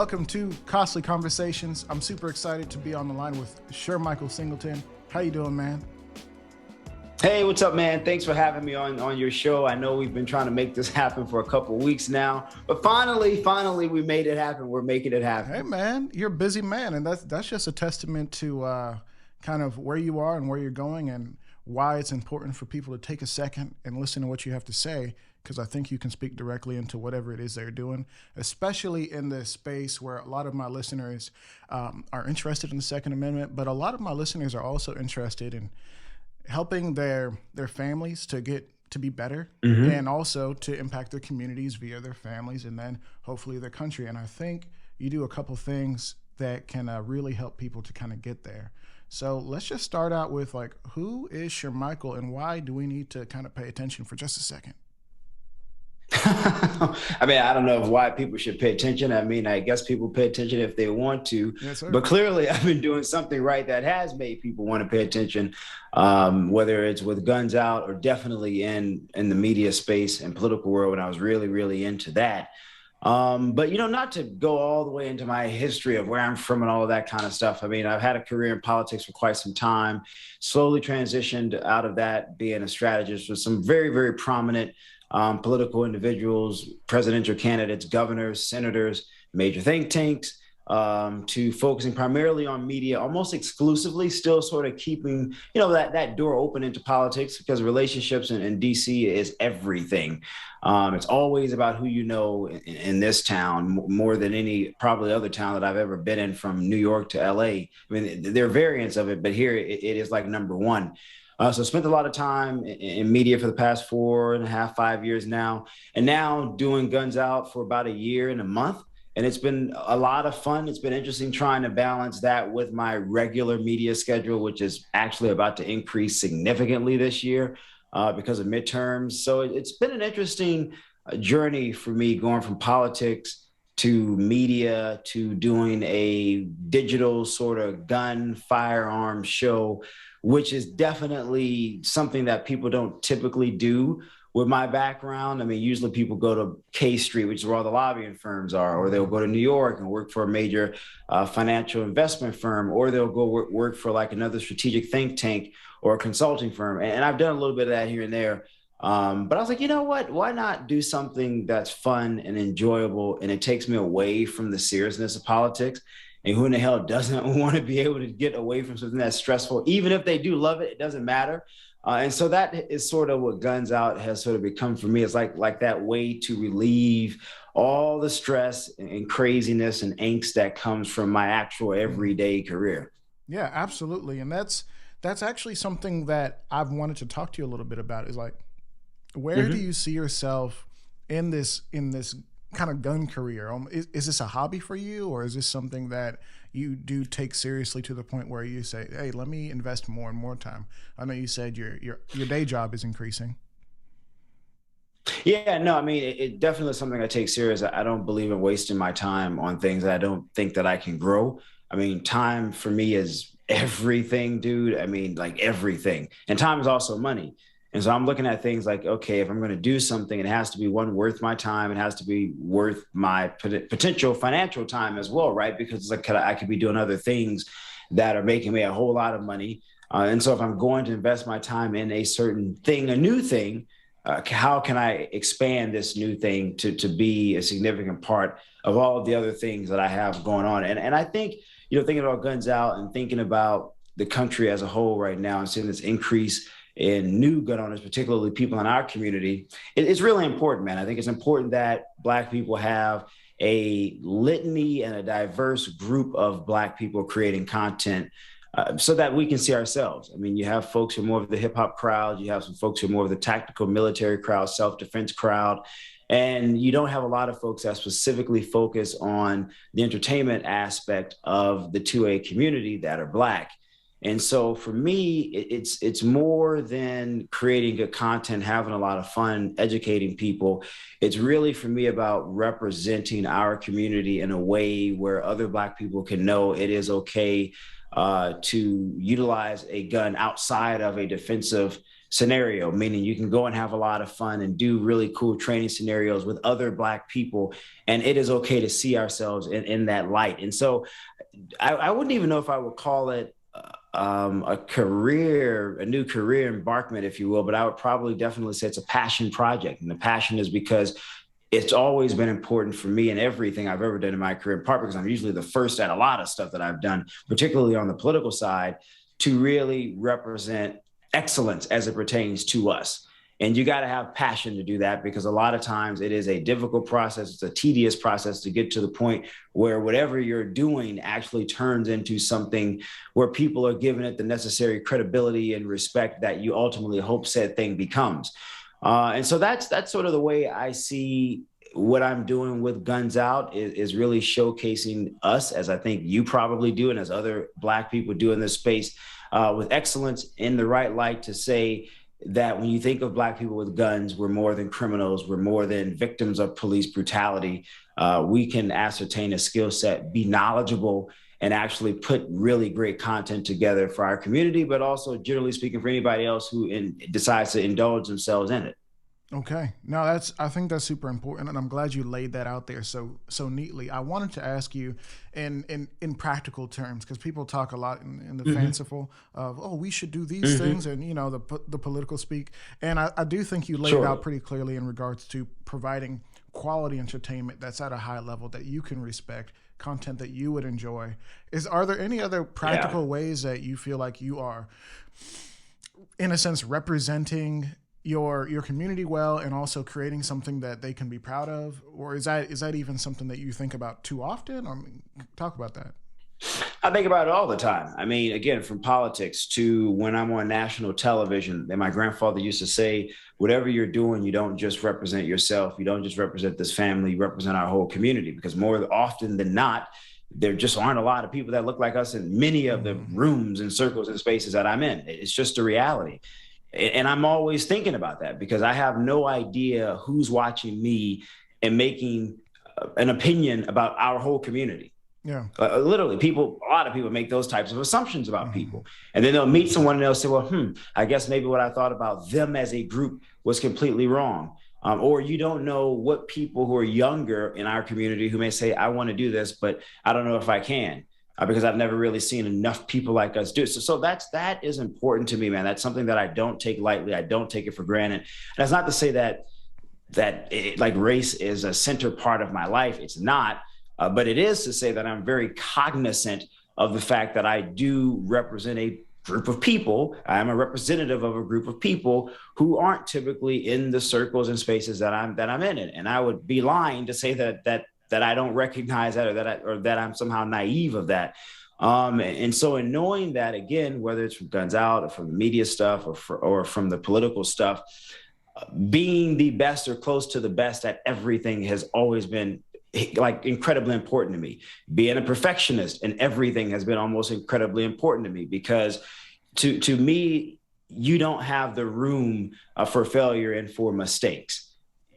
Welcome to Costly Conversations. I'm super excited to be on the line with Shermichael Singleton. How you doing, man? Hey, what's up, man? Thanks for having me on your show. I know we've been trying to make this happen for a couple of weeks now, but finally, we made it happen. We're making it happen. Hey, man, you're a busy man, and that's just a testament to kind of where you are and where you're going and why it's important for people to take a second and listen to what you have to say, because I think you can speak directly into whatever it is they're doing, especially in this space where a lot of my listeners are interested in the Second Amendment, but a lot of my listeners are also interested in helping their families to be better, and also to impact their communities via their families and then hopefully their country. And I think you do a couple things that can really help people to kind of get there. So let's just start out with, like, who is Shermichael and why do we need to kind of pay attention for just a second? I mean, I don't know why people should pay attention. I mean, I guess people pay attention if they want to. Yes, sir. But clearly I've been doing something right that has made people want to pay attention, whether it's with Guns Out or definitely in the media space and political world when I was really, really into that. But, you know, not to go all the way into my history of where I'm from and all of that kind of stuff. I mean, I've had a career in politics for quite some time, slowly transitioned out of that, being a strategist with some very, very prominent political individuals, presidential candidates, governors, senators, major think tanks, to focusing primarily on media, almost exclusively, still sort of keeping, you know, that door open into politics, because relationships in DC is everything. It's always about who you know in this town more than any probably other town that I've ever been in, from New York to LA. I mean, there are variants of it, but here it is like number one. So spent a lot of time in media for the past 4.5, 5 years now, and now doing Guns Out for about a year and a month. And it's been a lot of fun. It's been interesting trying to balance that with my regular media schedule, which is actually about to increase significantly this year because of midterms. So it's been an interesting journey for me, going from politics to media to doing a digital sort of gun firearms show, which is definitely something that people don't typically do with my background. I mean, usually people go to K Street, which is where all the lobbying firms are, or they'll go to New York and work for a major financial investment firm, or they'll go work for like another strategic think tank or a consulting firm. And I've done a little bit of that here and there. But I was like, you know what? Why not do something that's fun and enjoyable, and it takes me away from the seriousness of politics? And who in the hell doesn't want to be able to get away from something that's stressful? Even if they do love it, it doesn't matter. And so that is sort of what Guns Out has sort of become for me. It's like that way to relieve all the stress and craziness and angst that comes from my actual everyday career. Yeah, absolutely. And that's actually something that I've wanted to talk to you a little bit about, is like, where do you see yourself in this kind of gun career? Is this a hobby for you, or is this something that you do take seriously to the point where you say, hey, let me invest more and more time? I know you said your day job is increasing. Yeah, no, I mean, it definitely is something I take serious. I don't believe in wasting my time on things that I don't think that I can grow. I mean, time for me is everything, dude. I mean, like everything. And time is also money. And so I'm looking at things like, okay, if I'm going to do something, it has to be, one, worth my time. It has to be worth my potential financial time as well, right? Because it's like I could be doing other things that are making me a whole lot of money. And so if I'm going to invest my time in a certain thing, a new thing, how can I expand this new thing to be a significant part of all of the other things that I have going on? And I think, you know, thinking about Guns Out and thinking about the country as a whole right now and seeing this increase in new gun owners, particularly people in our community, it's really important, man. I think it's important that Black people have a litany and a diverse group of Black people creating content so that we can see ourselves. I mean, you have folks who are more of the hip hop crowd, you have some folks who are more of the tactical military crowd, self-defense crowd, and you don't have a lot of folks that specifically focus on the entertainment aspect of the 2A community that are Black. And so for me, it's more than creating good content, having a lot of fun, educating people. It's really, for me, about representing our community in a way where other Black people can know it is okay to utilize a gun outside of a defensive scenario, meaning you can go and have a lot of fun and do really cool training scenarios with other Black people. And it is okay to see ourselves in that light. And so I wouldn't even know if I would call it a new career embarkment, if you will, but I would probably definitely say it's a passion project. And the passion is because it's always been important for me in everything I've ever done in my career, in part because I'm usually the first at a lot of stuff that I've done, particularly on the political side, to really represent excellence as it pertains to us. And you got to have passion to do that, because a lot of times it is a difficult process. It's a tedious process to get to the point where whatever you're doing actually turns into something where people are giving it the necessary credibility and respect that you ultimately hope said thing becomes. And so that's sort of the way I see what I'm doing with Guns Out, is really showcasing us, as I think you probably do and as other Black people do in this space, with excellence in the right light, to say that when you think of Black people with guns, we're more than criminals, we're more than victims of police brutality. We can ascertain a skill set, be knowledgeable, and actually put really great content together for our community, but also, generally speaking, for anybody else who decides to indulge themselves in it. Okay. No, I think that's super important, and I'm glad you laid that out there so neatly. I wanted to ask you in practical terms, because people talk a lot in the fanciful of, oh, we should do these things, and the political speak. And I do think you laid it out pretty clearly in regards to providing quality entertainment that's at a high level that you can respect, content that you would enjoy. Are there any other practical ways that you feel like you are, in a sense, representing your community well, and also creating something that they can be proud of? Or is that even something that you think about too often? Or talk about that. I think about it all the time. I mean, again, from politics to when I'm on national television, and my grandfather used to say, whatever you're doing, you don't just represent yourself. You don't just represent this family, you represent our whole community, because more often than not, there just aren't a lot of people that look like us in many of the rooms and circles and spaces that I'm in. It's just a reality. And I'm always thinking about that, because I have no idea who's watching me and making an opinion about our whole community. Yeah. Literally, a lot of people make those types of assumptions about people. And then they'll meet someone and they'll say, well, I guess maybe what I thought about them as a group was completely wrong. Or you don't know what people who are younger in our community who may say, I want to do this, but I don't know if I can. Because I've never really seen enough people like us do. So that is important to me, man. That's something that I don't take lightly. I don't take it for granted. And that's not to say that like race is a center part of my life. It's not, but it is to say that I'm very cognizant of the fact that I do represent a group of people. I'm a representative of a group of people who aren't typically in the circles and spaces that I'm in. And I would be lying to say that I don't recognize that, or that I'm somehow naive of that. And so in knowing that, again, whether it's from Guns Out or from the media stuff or from the political stuff, being the best or close to the best at everything has always been like incredibly important to me. Being a perfectionist in everything has been almost incredibly important to me, because to me, you don't have the room for failure and for mistakes.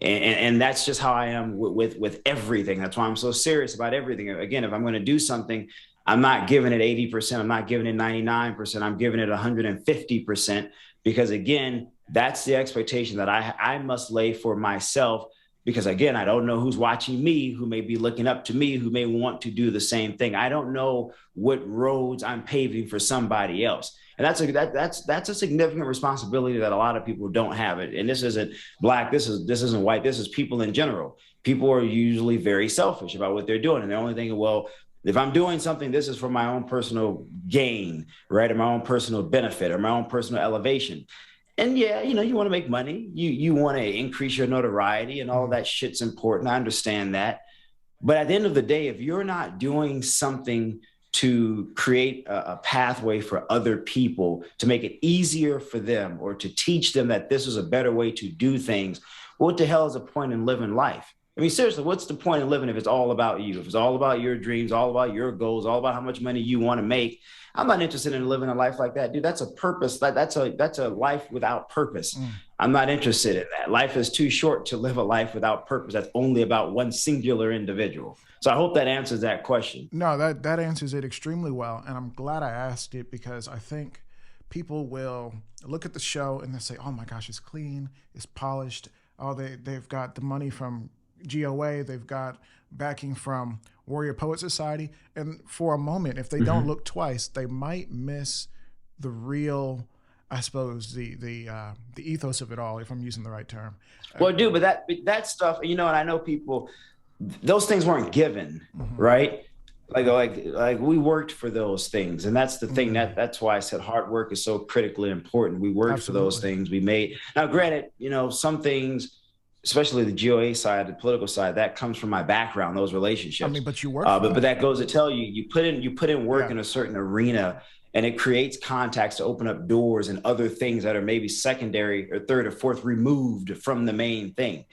And that's just how I am with everything. That's why I'm so serious about everything. Again, if I'm going to do something, I'm not giving it 80%. I'm not giving it 99%. I'm giving it 150%, because again, that's the expectation that I must lay for myself. Because again, I don't know who's watching me, who may be looking up to me, who may want to do the same thing. I don't know what roads I'm paving for somebody else. And that's a significant responsibility that a lot of people don't have. It. And this isn't Black, this isn't white, this is people in general. People are usually very selfish about what they're doing. And they're only thinking, well, if I'm doing something, this is for my own personal gain, right? Or my own personal benefit, or my own personal elevation. And yeah, you want to make money. You want to increase your notoriety, and all of that shit's important. I understand that. But at the end of the day, if you're not doing something to create a pathway for other people, to make it easier for them, or to teach them that this is a better way to do things, what the hell is the point in living life? I mean, seriously, what's the point in living if it's all about you? If it's all about your dreams, all about your goals, all about how much money you want to make? I'm not interested in living a life like that, dude. That's a purpose. That's a life without purpose. I'm not interested in that. Life is too short to live a life without purpose. That's only about one singular individual. So I hope that answers that question. No, that answers it extremely well. And I'm glad I asked it, because I think people will look at the show and they say, oh my gosh, it's clean, it's polished. Oh, they've got the money from GOA, they've got backing from Warrior Poet Society. And for a moment, if they don't look twice, they might miss the real, I suppose, the ethos of it all, if I'm using the right term. Well, dude, but that stuff, you know, and I know people, those things weren't given, right? Like we worked for those things, and that's the thing that's why I said hard work is so critically important. We worked for those things. We made, now granted, you know, some things, especially the GOA side, the political side, that comes from my background, those relationships. I mean, but you work, but that goes to tell you, you put in work in a certain arena, and it creates contacts to open up doors and other things that are maybe secondary or third or fourth removed from the main thing.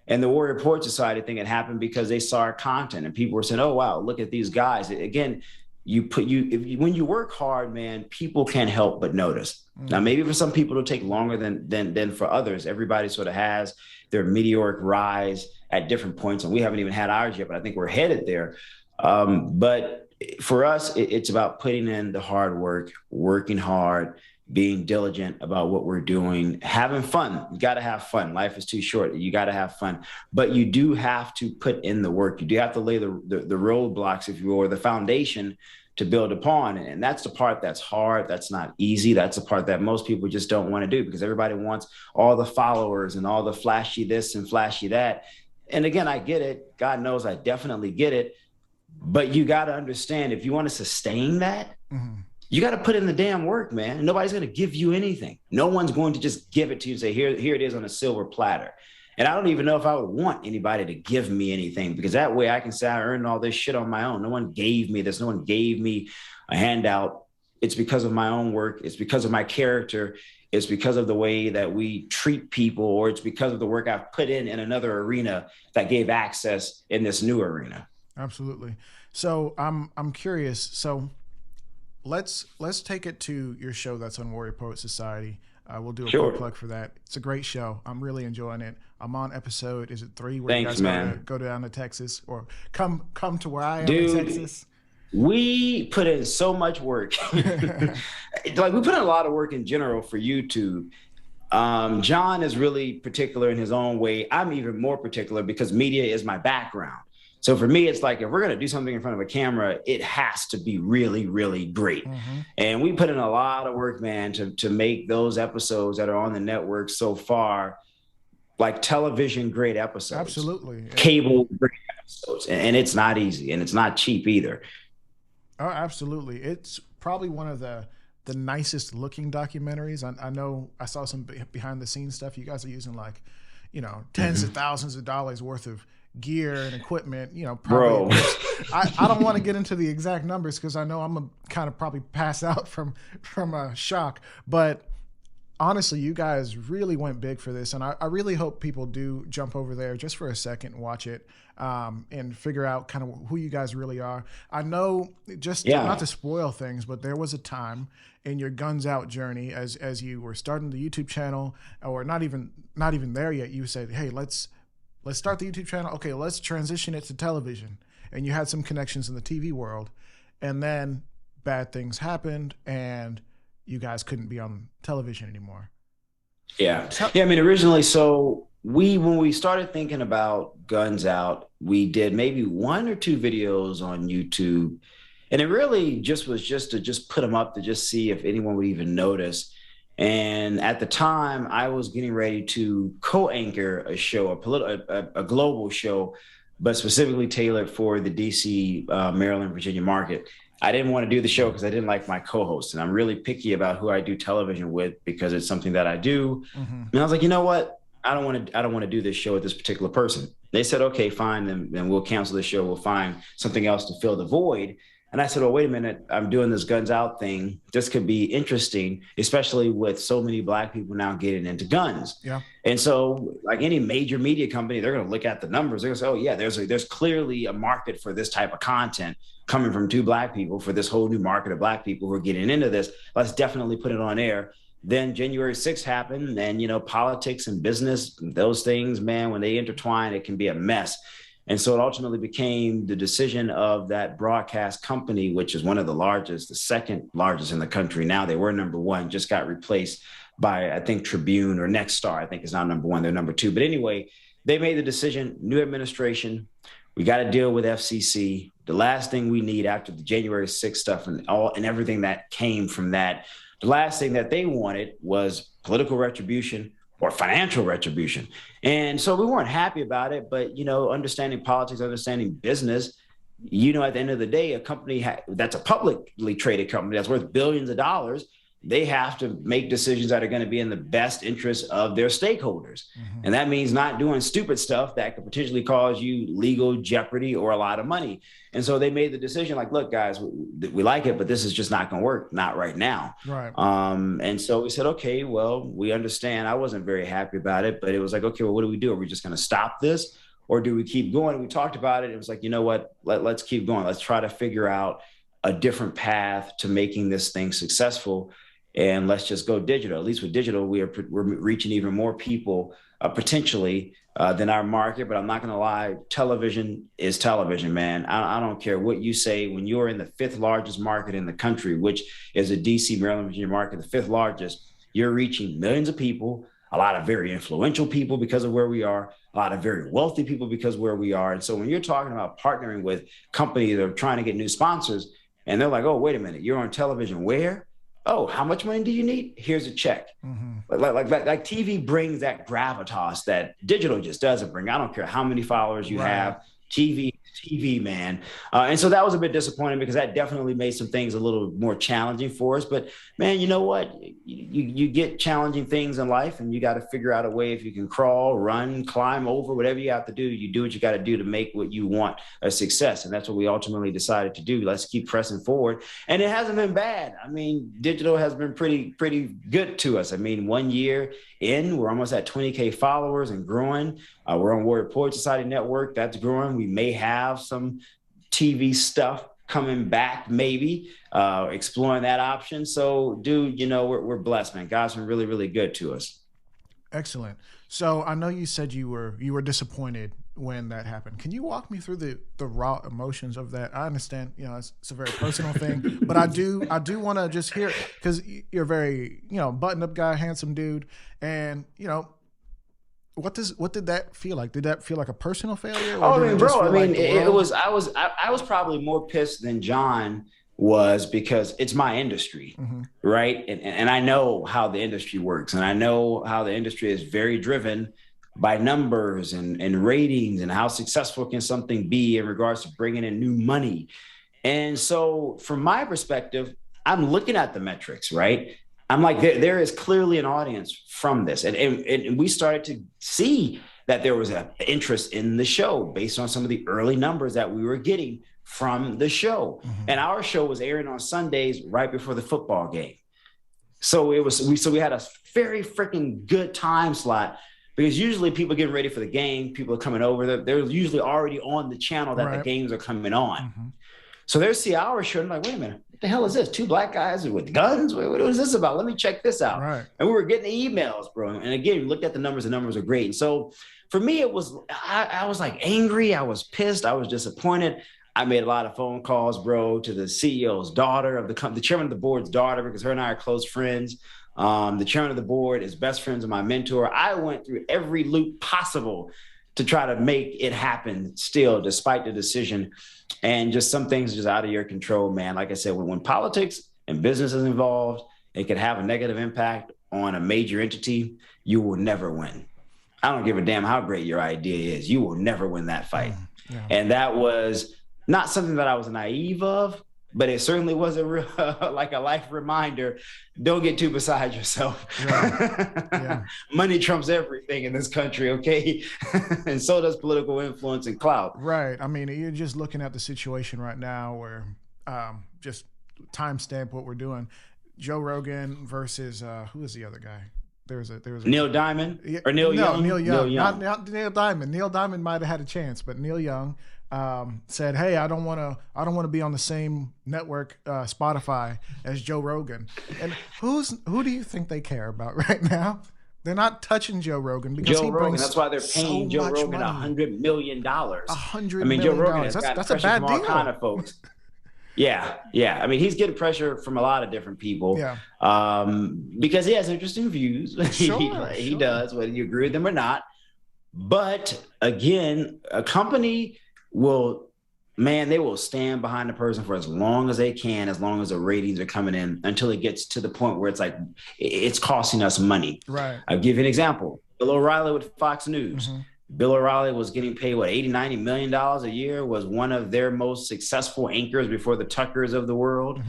And the Warrior Poet Society thing had happened because they saw our content and people were saying, oh, wow, look at these guys. Again, when you work hard, man, people can't help but notice. Now, maybe for some people, it'll take longer than for others. Everybody sort of has their meteoric rise at different points, and we haven't even had ours yet, but I think we're headed there. But for us, it's about putting in the hard work, working hard, being diligent about what we're doing, having fun. You got to have fun. Life is too short. You got to have fun, but you do have to put in the work. You do have to lay the roadblocks, if you will, or the foundation to build upon. And that's the part that's hard. That's not easy. That's the part that most people just don't want to do, because everybody wants all the followers and all the flashy this and flashy that. And again, I get it. God knows I definitely get it. But you got to understand, if you want to sustain that, you got to put in the damn work, man. Nobody's going to give you anything. No one's going to just give it to you and say, here it is on a silver platter. And I don't even know if I would want anybody to give me anything, because that way I can say I earned all this shit on my own. No one gave me this. No one gave me a handout. It's because of my own work. It's because of my character. It's because of the way that we treat people, or it's because of the work I've put in another arena that gave access in this new arena. Absolutely. So I'm curious. So let's take it to your show that's on Warrior Poet Society. We'll do a quick plug for that. It's a great show. I'm really enjoying it. I'm on episode, is it 3? Where Thanks, you guys man. go down to Texas, or come to where I am, dude, in Texas. We put in so much work. Like, we put in a lot of work in general for YouTube. John is really particular in his own way. I'm even more particular because media is my background. So for me, it's like, if we're going to do something in front of a camera, it has to be really, really great. And we put in a lot of work, man, to make those episodes that are on the network so far like television grade episodes. Absolutely. Cable grade episodes. And it's not easy, and it's not cheap either. Oh, absolutely. It's probably one of the nicest looking documentaries. I know I saw some behind the scenes stuff. You guys are using, like, you know, tens of thousands of dollars worth of gear and equipment, you know, probably. I don't want to get into the exact numbers because I know I'm gonna kind of probably pass out from a shock, but honestly, you guys really went big for this, and I really hope people do jump over there just for a second, watch it, and figure out kind of who you guys really are. I know, just not to spoil things, but there was a time in your Guns Out journey, as you were starting the YouTube channel, or not even there yet, you said, hey, let's start the YouTube channel. Okay, let's transition it to television. And you had some connections in the TV world, and then bad things happened, and you guys couldn't be on television anymore. Yeah. I mean, originally, so when we started thinking about Guns Out, we did maybe 1 or 2 videos on YouTube, and it really just was to put them up to just see if anyone would even notice. And at the time, I was getting ready to co-anchor a show, a global show, but specifically tailored for the DC, Maryland, Virginia market. I didn't want to do the show because I didn't like my co-host, and I'm really picky about who I do television with because it's something that I do. And I was like, you know what? I don't want to do this show with this particular person. They said, okay, fine, then we'll cancel the show. We'll find something else to fill the void. And I said, well, wait a minute, I'm doing this Guns Out thing. This could be interesting, especially with so many Black people now getting into guns. Yeah. And so, like any major media company, they're going to look at the numbers. They're going to say, oh, yeah, there's clearly a market for this type of content coming from 2 Black people, for this whole new market of Black people who are getting into this. Let's definitely put it on air. Then January 6th happened, and, you know, politics and business, those things, man, when they intertwine, it can be a mess. And so it ultimately became the decision of that broadcast company, which is one of the largest, the second largest in the country. Now they were number one, just got replaced by, I think, Tribune or Next Star, I think is now number one. They're number two. But anyway, they made the decision, new administration, we got to deal with FCC. The last thing we need after the January 6th stuff and everything that came from that, the last thing that they wanted was political retribution or financial retribution. And so we weren't happy about it, but, you know, understanding politics, understanding business, you know, at the end of the day, a company that's a publicly traded company that's worth billions of dollars, they have to make decisions that are going to be in the best interest of their stakeholders. Mm-hmm. And that means not doing stupid stuff that could potentially cause you legal jeopardy or a lot of money. And so they made the decision like, look, guys, we like it, but this is just not going to work. Not right now. Right. And so we said, okay, well, we understand. I wasn't very happy about it, but it was like, okay, well, what do we do? Are we just going to stop this or do we keep going? We talked about it. It was like, you know what, let's keep going. Let's try to figure out a different path to making this thing successful. And let's just go digital. At least with digital, we're reaching even more people potentially than our market. But I'm not going to lie, television is television, man. I don't care what you say. When you're in the fifth largest market in the country, which is a DC, Maryland, Virginia market, the fifth largest, you're reaching millions of people, a lot of very influential people because of where we are, a lot of very wealthy people because of where we are. And so when you're talking about partnering with companies that are trying to get new sponsors, and they're like, oh, wait a minute, you're on television where? Oh, how much money do you need? Here's a check. Mm-hmm. Like TV brings that gravitas that digital just doesn't bring. I don't care how many followers you have. TV, man. And so that was a bit disappointing because that definitely made some things a little more challenging for us. But man, you know what? You get challenging things in life and you got to figure out a way if you can crawl, run, climb over, whatever you have to do, you do what you got to do to make what you want a success. And that's what we ultimately decided to do. Let's keep pressing forward. And it hasn't been bad. I mean, digital has been pretty good to us. I mean, 1 year in, we're almost at 20K followers and growing. We're on Warrior Poetry Society Network. That's growing. We may have some TV stuff coming back, maybe exploring that option. So, dude, you know, we're blessed, man. God's been really, really good to us. Excellent. So I know you said you were disappointed when that happened. Can you walk me through the raw emotions of that? I understand, you know, it's a very personal thing, but I do want to just hear, because you're a very, you know, buttoned up guy, handsome dude, and you know, what did that feel like? Did that feel like a personal failure? Oh, I mean, bro, I mean, I was probably more pissed than John was because it's my industry, mm-hmm. right? And I know how the industry works, and I know how the industry is very driven by numbers and ratings and how successful can something be in regards to bringing in new money. And so from my perspective, I'm looking at the metrics, right? I'm like, there is clearly an audience from this. And we started to see that there was an interest in the show based on some of the early numbers that we were getting from the show. Mm-hmm. And our show was airing on Sundays right before the football game. So we had a very freaking good time slot, because usually people getting ready for the game, people are coming over, they're usually already on the channel that the games are coming on. Mm-hmm. So they see our show and I'm like, wait a minute, what the hell is this? Two black guys with guns? What is this about? Let me check this out. Right. And we were getting emails, bro. And again, look at the numbers are great. And so for me, it was, I was like angry. I was pissed. I was disappointed. I made a lot of phone calls, bro, to the CEO's daughter, of the chairman of the board's daughter, because her and I are close friends. The chairman of the board is best friends with my mentor. I went through every loop possible to try to make it happen still, despite the decision. And just some things are just out of your control, man. Like I said, when politics and business is involved, it can have a negative impact on a major entity. You will never win. I don't give a damn how great your idea is. You will never win that fight. Yeah. And that was not something that I was naive of, but it certainly was a real, like a life reminder. Don't get too beside yourself. Right. Yeah. Money trumps everything in this country, okay? And so does political influence and clout. Right. I mean, you're just looking at the situation right now where just timestamp what we're doing. Joe Rogan versus who is the other guy? There was a Neil Diamond or Neil Young. Neil Young. Not Neil Diamond. Neil Diamond might have had a chance, but Neil Young said, "Hey, I don't want to be on the same network, Spotify, as Joe Rogan." And who do you think they care about right now? They're not touching Joe Rogan because Joe he Rogan. brings That's why they're paying so Joe much Rogan money. $100 million. $100 Joe million. Rogan has got That's a pressure bad from all deal. kind of folks. Yeah, yeah. I mean, he's getting pressure from a lot of different people. Yeah. Because he has interesting views. Sure, he does, whether you agree with them or not. But again, a company will, man, they will stand behind the person for as long as they can, as long as the ratings are coming in, until it gets to the point where it's like, it's costing us money. Right. I'll give you an example. Bill O'Reilly with Fox News. Mm-hmm. Bill O'Reilly was getting paid, what, $80-90 million a year, was one of their most successful anchors before the Tuckers of the world.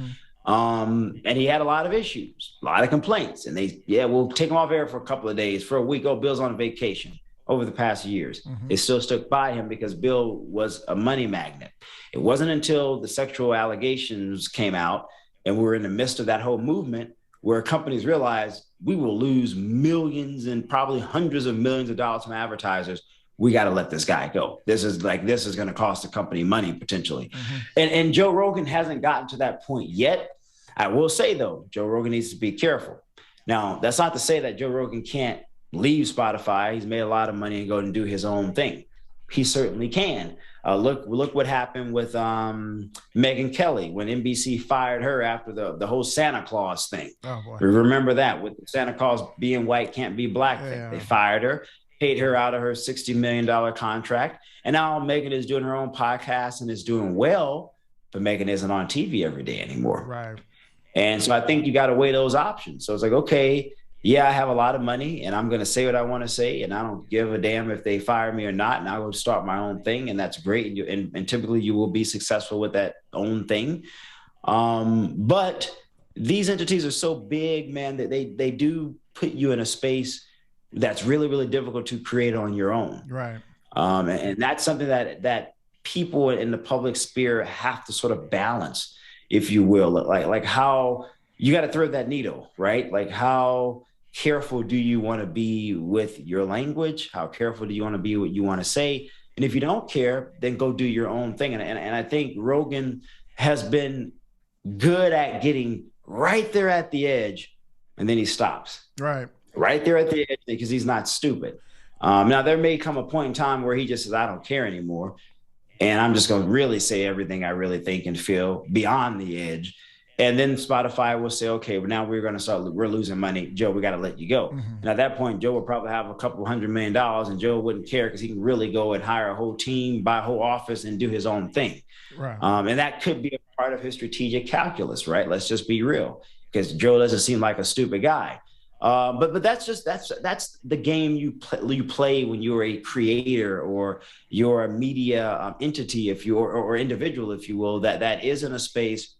Mm-hmm. And he had a lot of issues, a lot of complaints. And we'll take him off air for a couple of days, for a week. Oh, Bill's on vacation. Over the past years, they still stuck by him because Bill was a money magnet. It wasn't until the sexual allegations came out and we were in the midst of that whole movement where companies realized we will lose millions and probably hundreds of millions of dollars from advertisers. We got to let this guy go. This is going to cost the company money potentially. And Joe Rogan hasn't gotten to that point yet. I will say, though, Joe Rogan needs to be careful. Now, that's not to say that Joe Rogan can't leave Spotify. He's made a lot of money and go and do his own thing. He certainly can. Look what happened with Megyn Kelly when NBC fired her after the whole Santa Claus thing. Oh, boy. Remember that, with Santa Claus being white can't be black thing. Yeah. They fired her, paid her out of her $60 million contract. And now Megyn is doing her own podcast and is doing well, but Megyn isn't on TV every day anymore. Right. And so I think you got to weigh those options. So it's like, okay, yeah, I have a lot of money and I'm going to say what I want to say. And I don't give a damn if they fire me or not. And I will start my own thing. And that's great. And typically you will be successful with that own thing. But these entities are so big, man, that they do put you in a space that's really, really difficult to create on your own. Right. And that's something that people in the public sphere have to sort of balance, if you will, like how you got to thread that needle, right? Like how careful do you want to be with your language? How careful do you want to be what you want to say? And if you don't care, then go do your own thing. And I think Rogan has been good at getting right there at the edge, and then he stops. Right there at the edge, because he's not stupid. Now, there may come a point in time where he just says, I don't care anymore. And I'm just going to really say everything I really think and feel beyond the edge. And then Spotify will say, okay, well, now we're losing money. Joe, we got to let you go. And at that point, Joe will probably have a couple $100 million, and Joe wouldn't care because he can really go and hire a whole team, buy a whole office, and do his own thing. Right. And that could be a part of his strategic calculus, right? Let's just be real, because Joe doesn't seem like a stupid guy. But that's the game you play when you're a creator or you're a media entity, if you or individual, if you will, that is in a space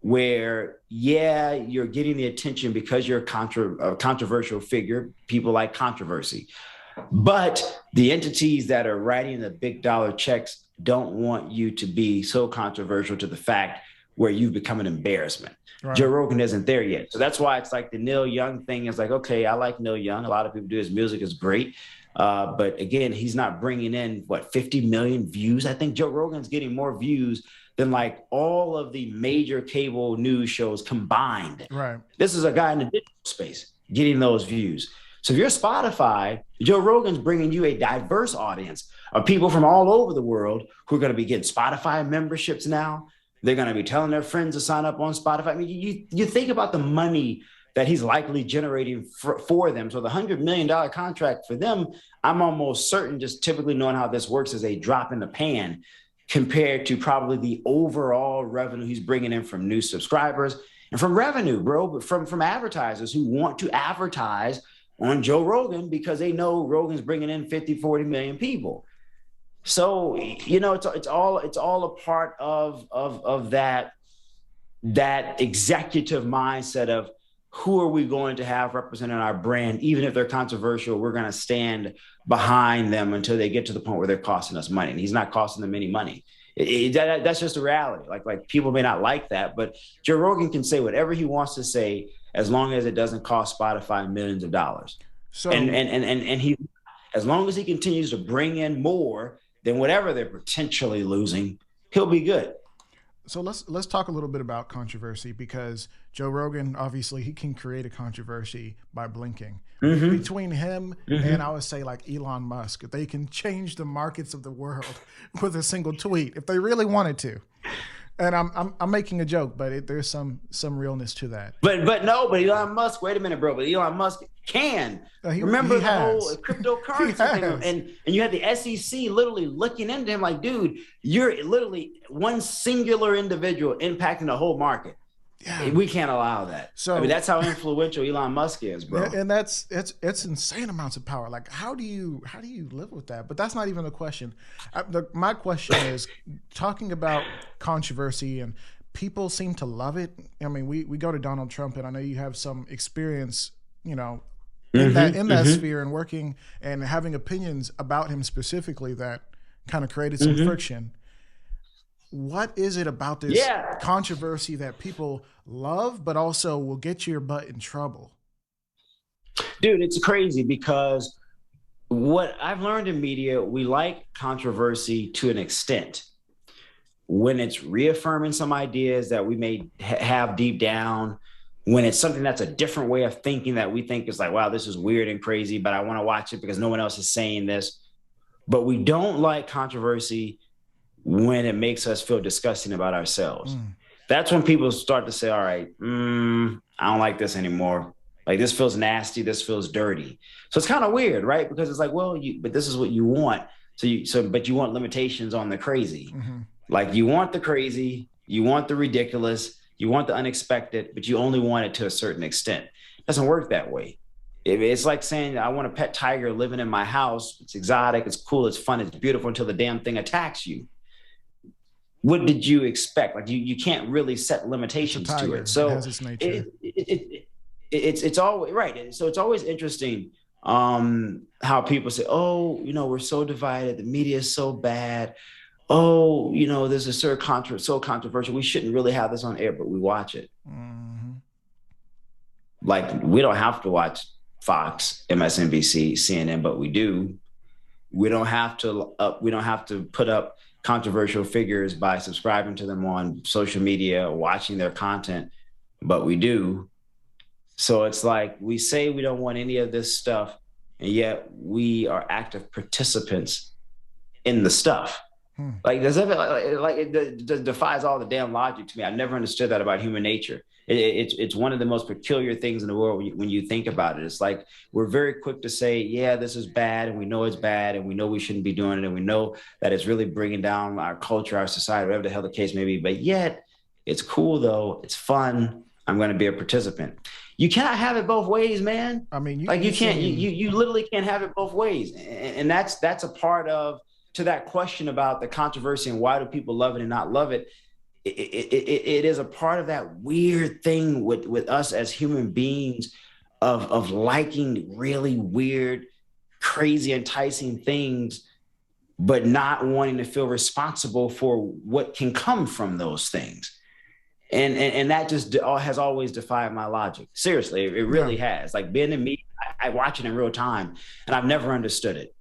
where, yeah, you're getting the attention because you're a controversial figure. People like controversy, but the entities that are writing the big dollar checks don't want you to be so controversial to the fact where you've become an embarrassment. Right. Joe Rogan isn't there yet. So that's why it's like the Neil Young thing is like, okay, I like Neil Young. A lot of people do. His music is great. But again, he's not bringing in 50 million views. I think Joe Rogan's getting more views than like all of the major cable news shows combined. Right. This is a guy in the digital space getting those views. So if you're Spotify, Joe Rogan's bringing you a diverse audience of people from all over the world who are going to be getting Spotify memberships now. They're going to be telling their friends to sign up on Spotify. I mean, you think about the money that he's likely generating for them. So the $100 million contract for them, I'm almost certain, just typically knowing how this works, is a drop in the pan compared to probably the overall revenue he's bringing in from new subscribers and from revenue, bro, but from advertisers who want to advertise on Joe Rogan because they know Rogan's bringing in 50, 40 million people. So, it's all a part of that executive mindset of who are we going to have representing our brand. Even if they're controversial, we're going to stand behind them until they get to the point where they're costing us money. And he's not costing them any money. That's just a reality. Like people may not like that, but Joe Rogan can say whatever he wants to say as long as it doesn't cost Spotify millions of dollars. So, and he, as long as he continues to bring in more than whatever they're potentially losing, he'll be good. So let's talk a little bit about controversy, because Joe Rogan, obviously he can create a controversy by blinking. Mm-hmm. Between him and, Mm-hmm. I would say, like Elon Musk, they can change the markets of the world with a single tweet if they really wanted to. And I'm making a joke, but there's some realness to that. But Elon Musk, wait a minute, bro. But Elon Musk can. Remember He the whole has. cryptocurrency thing, and you had the SEC literally looking into him like, dude, you're literally one singular individual impacting the whole market. Yeah. We can't allow that. So I mean, that's how influential Elon Musk is, bro. and that's it's insane amounts of power. Like, how do you live with that? But that's not even the question. My question is talking about controversy, and people seem to love it. I mean, we go to Donald Trump, and I know you have some experience, in that sphere, and working and having opinions about him specifically that kind of created some friction. What is it about this controversy that people love, but also will get your butt in trouble? Dude, it's crazy because what I've learned in media, we like controversy to an extent. When it's reaffirming some ideas that we may have deep down, when it's something that's a different way of thinking that we think is like, wow, this is weird and crazy, but I want to watch it because no one else is saying this. But we don't like controversy when it makes us feel disgusting about ourselves. That's when people start to say, all right, I don't like this anymore. Like, this feels nasty. This feels dirty. So it's kind of weird, right? Because it's like, well, but this is what you want. But you want limitations on the crazy. Like, you want the crazy, you want the ridiculous, you want the unexpected, but you only want it to a certain extent. It doesn't work that way. It's like saying, I want a pet tiger living in my house. It's exotic, it's cool, it's fun, it's beautiful until the damn thing attacks you. What did you expect? Like, you can't really set limitations to it. So it has its nature. It's always right. So it's always interesting how people say, oh, we're so divided. The media is so bad. Oh, there's a certain so controversial. We shouldn't really have this on air, but we watch it. Like, we don't have to watch Fox, MSNBC, CNN, but we do. We don't have to put up controversial figures by subscribing to them on social media or watching their content, but we do. So it's like, we say we don't want any of this stuff, and yet we are active participants in the stuff. Like, it defies all the damn logic to me. I never understood that about human nature. It's one of the most peculiar things in the world when you think about it. It's like, we're very quick to say, yeah, this is bad, and we know it's bad, and we know we shouldn't be doing it, and we know that it's really bringing down our culture, our society, whatever the hell the case may be. But yet, it's cool, though. It's fun. I'm going to be a participant. You cannot have it both ways, man. I mean, you literally can't have it both ways. And that's a part of, to that question about the controversy and why do people love it and not love it. It is a part of that weird thing with us as human beings of liking really weird, crazy, enticing things, but not wanting to feel responsible for what can come from those things. And that just has always defied my logic. Seriously, it really has. Like, being in media, I watch it in real time, and I've never understood it.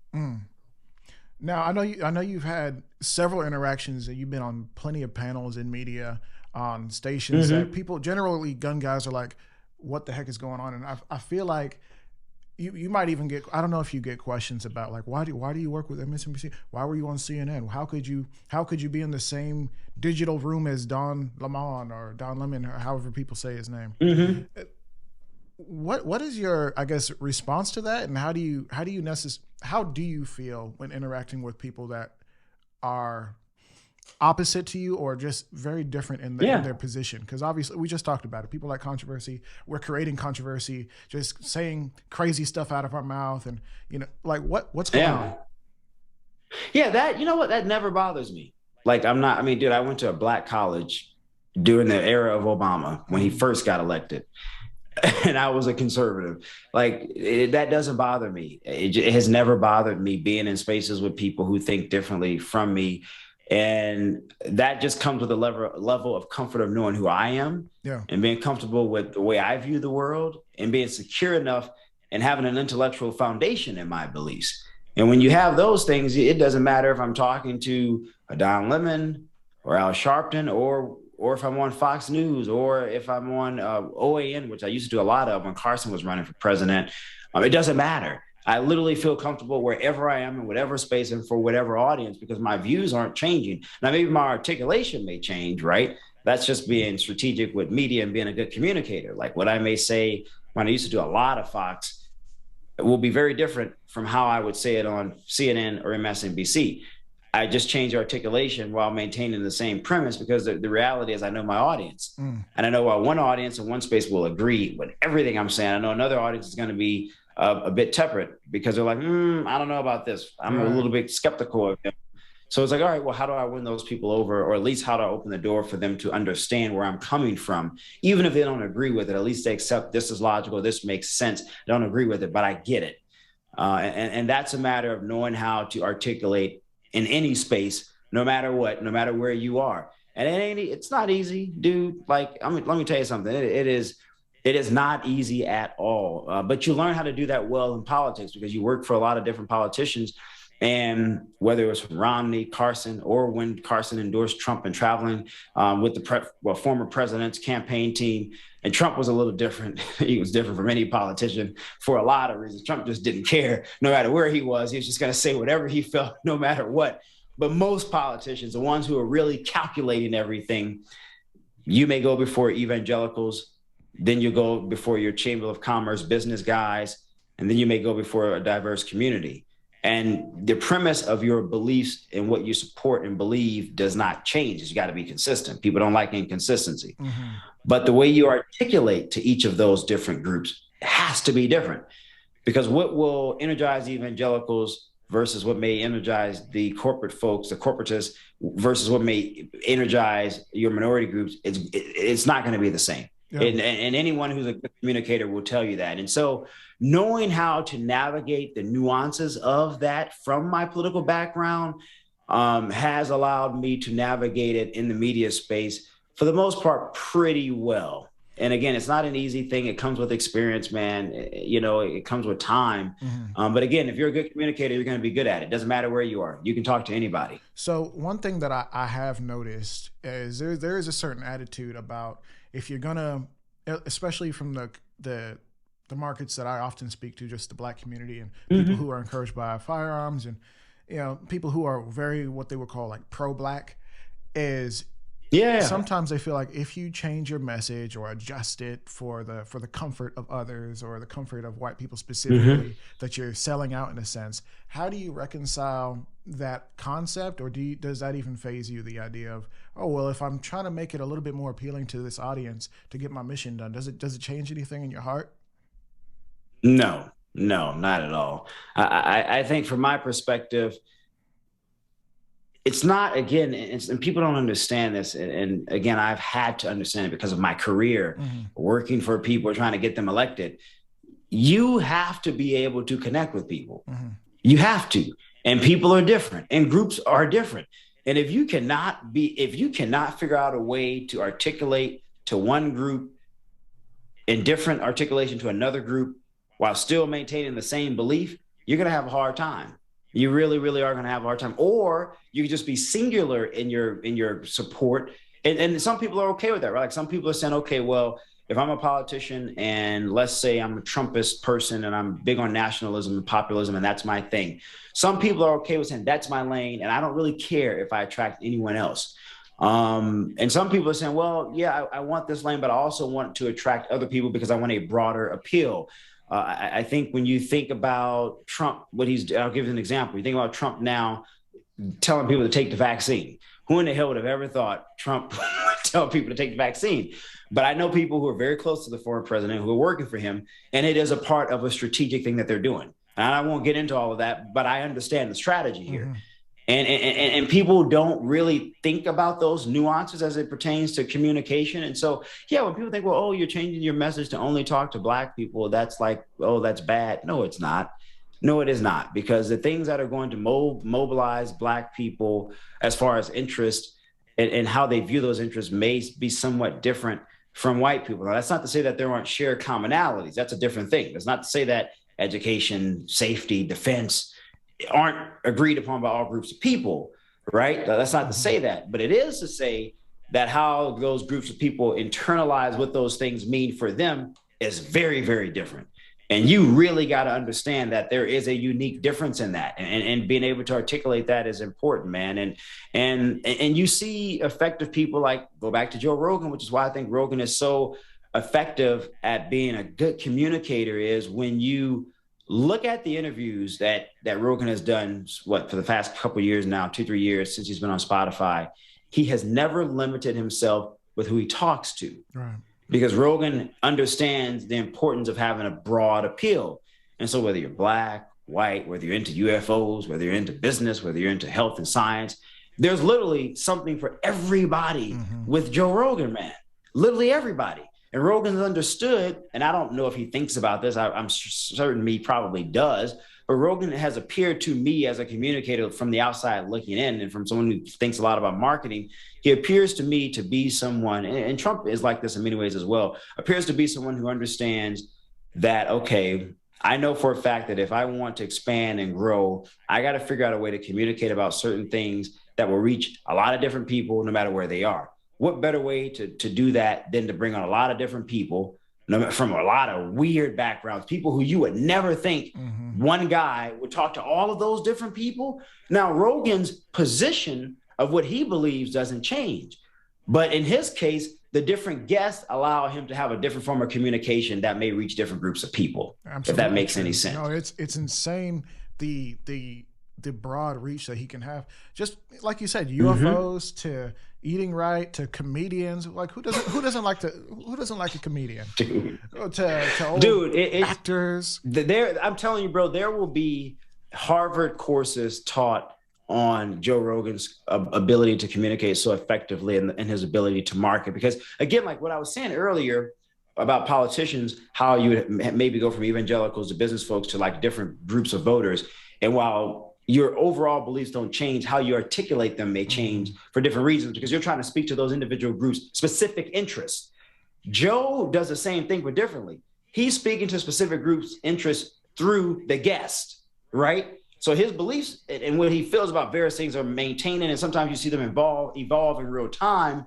Now, I know you've had several interactions, and you've been on plenty of panels in media on stations that people, generally gun guys, are like, what the heck is going on? And I feel like you might even get, I don't know if you get questions about, like, why do you work with MSNBC? Why were you on CNN? How could you be in the same digital room as Don Lemon or Don Lemon, or however people say his name? What is your, I guess, response to that, and how do you feel when interacting with people that are opposite to you or just very different in their position? Because obviously, we just talked about it. People like controversy. We're creating controversy, just saying crazy stuff out of our mouth, and like, what's going on? Yeah, that never bothers me. Like, dude, I went to a black college during the era of Obama when he first got elected. And I was a conservative. Like, that doesn't bother me. It has never bothered me being in spaces with people who think differently from me. And that just comes with a level of comfort of knowing who I am and being comfortable with the way I view the world and being secure enough and having an intellectual foundation in my beliefs. And when you have those things, it doesn't matter if I'm talking to a Don Lemon, or Al Sharpton, or if I'm on Fox News, or if I'm on OAN, which I used to do a lot of when Carson was running for president. It doesn't matter. I literally feel comfortable wherever I am in whatever space and for whatever audience, because my views aren't changing. Now, maybe my articulation may change, right? That's just being strategic with media and being a good communicator. Like what I may say when I used to do a lot of Fox, it will be very different from how I would say it on CNN or MSNBC. I just change articulation while maintaining the same premise, because the reality is I know my audience. And I know one audience in one space will agree with everything I'm saying. I know another audience is going to be a bit tepid because they're like, I don't know about this. I'm a little bit skeptical of them. So it's like, all right, well, how do I win those people over? Or at least how do I open the door for them to understand where I'm coming from? Even if they don't agree with it, at least they accept this is logical, this makes sense. I don't agree with it, but I get it. And that's a matter of knowing how to articulate in any space, no matter what, no matter where you are. And it's not easy, dude. Like, let me tell you something. It is not easy at all. But you learn how to do that well in politics because you work for a lot of different politicians. And whether it was from Romney, Carson, or when Carson endorsed Trump and traveling with the former president's campaign team. And Trump was a little different. He was different from any politician for a lot of reasons. Trump just didn't care. No matter where he was just going to say whatever he felt, no matter what. But most politicians, the ones who are really calculating everything, you may go before evangelicals, then you go before your Chamber of Commerce business guys, and then you may go before a diverse community. And the premise of your beliefs and what you support and believe does not change. You got to be consistent. People don't like inconsistency. But the way you articulate to each of those different groups has to be different, because what will energize evangelicals versus what may energize the corporate folks, the corporatists, versus what may energize your minority groups, it's not going to be the same. Yeah. And anyone who's a good communicator will tell you that. And so knowing how to navigate the nuances of that from my political background has allowed me to navigate it in the media space for the most part pretty well. And again, it's not an easy thing. It comes with experience, man. It comes with time. But again, if you're a good communicator, you're going to be good at it. It doesn't matter where you are. You can talk to anybody. So one thing that I have noticed is there is a certain attitude about, if you're going to, especially from the markets that I often speak to, just the Black community and people who are encouraged by firearms, and people who are very what they would call like pro-Black, is sometimes they feel like if you change your message or adjust it for the comfort of others or the comfort of white people specifically, that you're selling out in a sense. How do you reconcile that concept, or does that even faze you, the idea of, oh, well, if I'm trying to make it a little bit more appealing to this audience to get my mission done, does it change anything in your heart? No, not at all. I think from my perspective, it's not, again, and people don't understand this. And again, I've had to understand it because of my career working for people, trying to get them elected. You have to be able to connect with people. You have to. And people are different and groups are different. And if you cannot figure out a way to articulate to one group in different articulation to another group while still maintaining the same belief, you're going to have a hard time. You really, really are going to have a hard time. Or you can just be singular in your support. And some people are okay with that, right? Like some people are saying, okay, well, if I'm a politician and let's say I'm a Trumpist person and I'm big on nationalism and populism and that's my thing, some people are okay with saying that's my lane and I don't really care if I attract anyone else. And some people are saying, well, yeah, I want this lane, but I also want to attract other people because I want a broader appeal. I think when you think about Trump, I'll give you an example. You think about Trump now telling people to take the vaccine. Who in the hell would have ever thought Trump would tell people to take the vaccine? But I know people who are very close to the former president who are working for him, and it is a part of a strategic thing that they're doing. And I won't get into all of that, but I understand the strategy here. And people don't really think about those nuances as it pertains to communication. And so, yeah, when people think, well, oh, you're changing your message to only talk to Black people, that's like, oh, that's bad. No, it's not. No, it is not. Because the things that are going to mobilize Black people as far as interest and how they view those interests may be somewhat different from white people. Now, that's not to say that there aren't shared commonalities. That's a different thing. That's not to say that education, safety, defense aren't agreed upon by all groups of people, right? That's not to say that, but it is to say that how those groups of people internalize what those things mean for them is very, very different. And you really got to understand that there is a unique difference in that, and being able to articulate that is important, man. And you see effective people like, go back to Joe Rogan, which is why I think Rogan is so effective at being a good communicator, is when you look at the interviews that Rogan has done, what, for the past couple of years now, 2-3 years since he's been on Spotify, he has never limited himself with who he talks to. Right. Because Rogan understands the importance of having a broad appeal. And so whether you're black, white, whether you're into UFOs, whether you're into business, whether you're into health and science, there's literally something for everybody with Joe Rogan, man. Literally everybody. And Rogan's understood, and I don't know if he thinks about this, I'm certain he probably does, but Rogan has appeared to me as a communicator from the outside looking in, and from someone who thinks a lot about marketing, he appears to me to be someone, and Trump is like this in many ways as well, appears to be someone who understands that, okay, I know for a fact that if I want to expand and grow, I got to figure out a way to communicate about certain things that will reach a lot of different people no matter where they are. What better way to do that than to bring on a lot of different people from a lot of weird backgrounds, people who you would never think one guy would talk to all of those different people. Now, Rogan's position of what he believes doesn't change. But in his case, the different guests allow him to have a different form of communication that may reach different groups of people. Absolutely. If that makes any sense. No, it's insane, the broad reach that he can have. Just like you said, UFOs to eating right to comedians. Like who doesn't like a comedian? Dude, to old actors. I'm telling you, bro, there will be Harvard courses taught on Joe Rogan's ability to communicate so effectively and his ability to market. Because again, like what I was saying earlier about politicians, how you would maybe go from evangelicals to business folks to like different groups of voters. And while your overall beliefs don't change, how you articulate them may change for different reasons, because you're trying to speak to those individual groups' specific interests. Joe does the same thing, but differently. He's speaking to specific groups' interests through the guest, right? So his beliefs and what he feels about various things are maintaining, and sometimes you see them evolve in real time,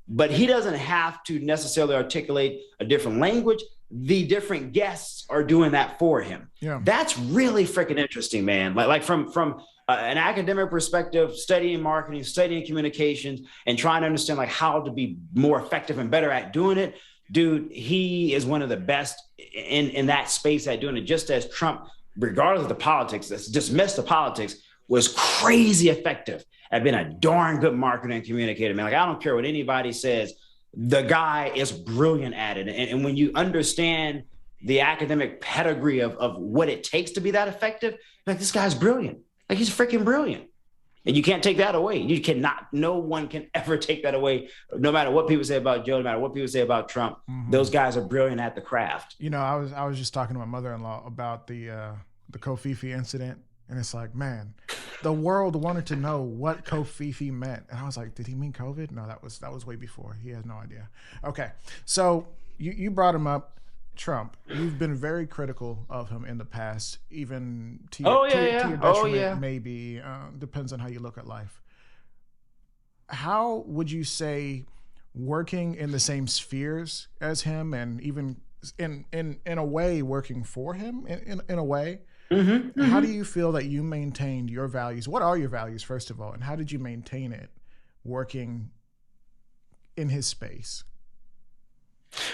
but he doesn't have to necessarily articulate a different language. The different guests are doing that for him. Yeah. That's really freaking interesting, man. Like from an academic perspective, studying marketing, studying communications, and trying to understand like how to be more effective and better at doing it. Dude, he is one of the best in that space at doing it, just as Trump, regardless of the politics, let's dismiss the politics, was crazy effective at being a darn good marketer and communicator, man. Like, I don't care what anybody says. The guy is brilliant at it. And when you understand the academic pedigree of what it takes to be that effective, like, this guy's brilliant. Like, he's freaking brilliant. And you can't take that away. You cannot, no one can ever take that away. No matter what people say about Joe, no matter what people say about Trump, those guys are brilliant at the craft. You know, I was just talking to my mother-in-law about the Kofifi incident. And it's like, man, the world wanted to know what Kofifi meant. And I was like, did he mean COVID? No, that was way before. He has no idea. Okay. So you brought him up, Trump. You've been very critical of him in the past, even to your detriment, maybe. Depends on how you look at life. How would you say working in the same spheres as him, and even in a way working for him in a way, how do you feel that you maintained your values? What are your values, first of all, and how did you maintain it working in his space?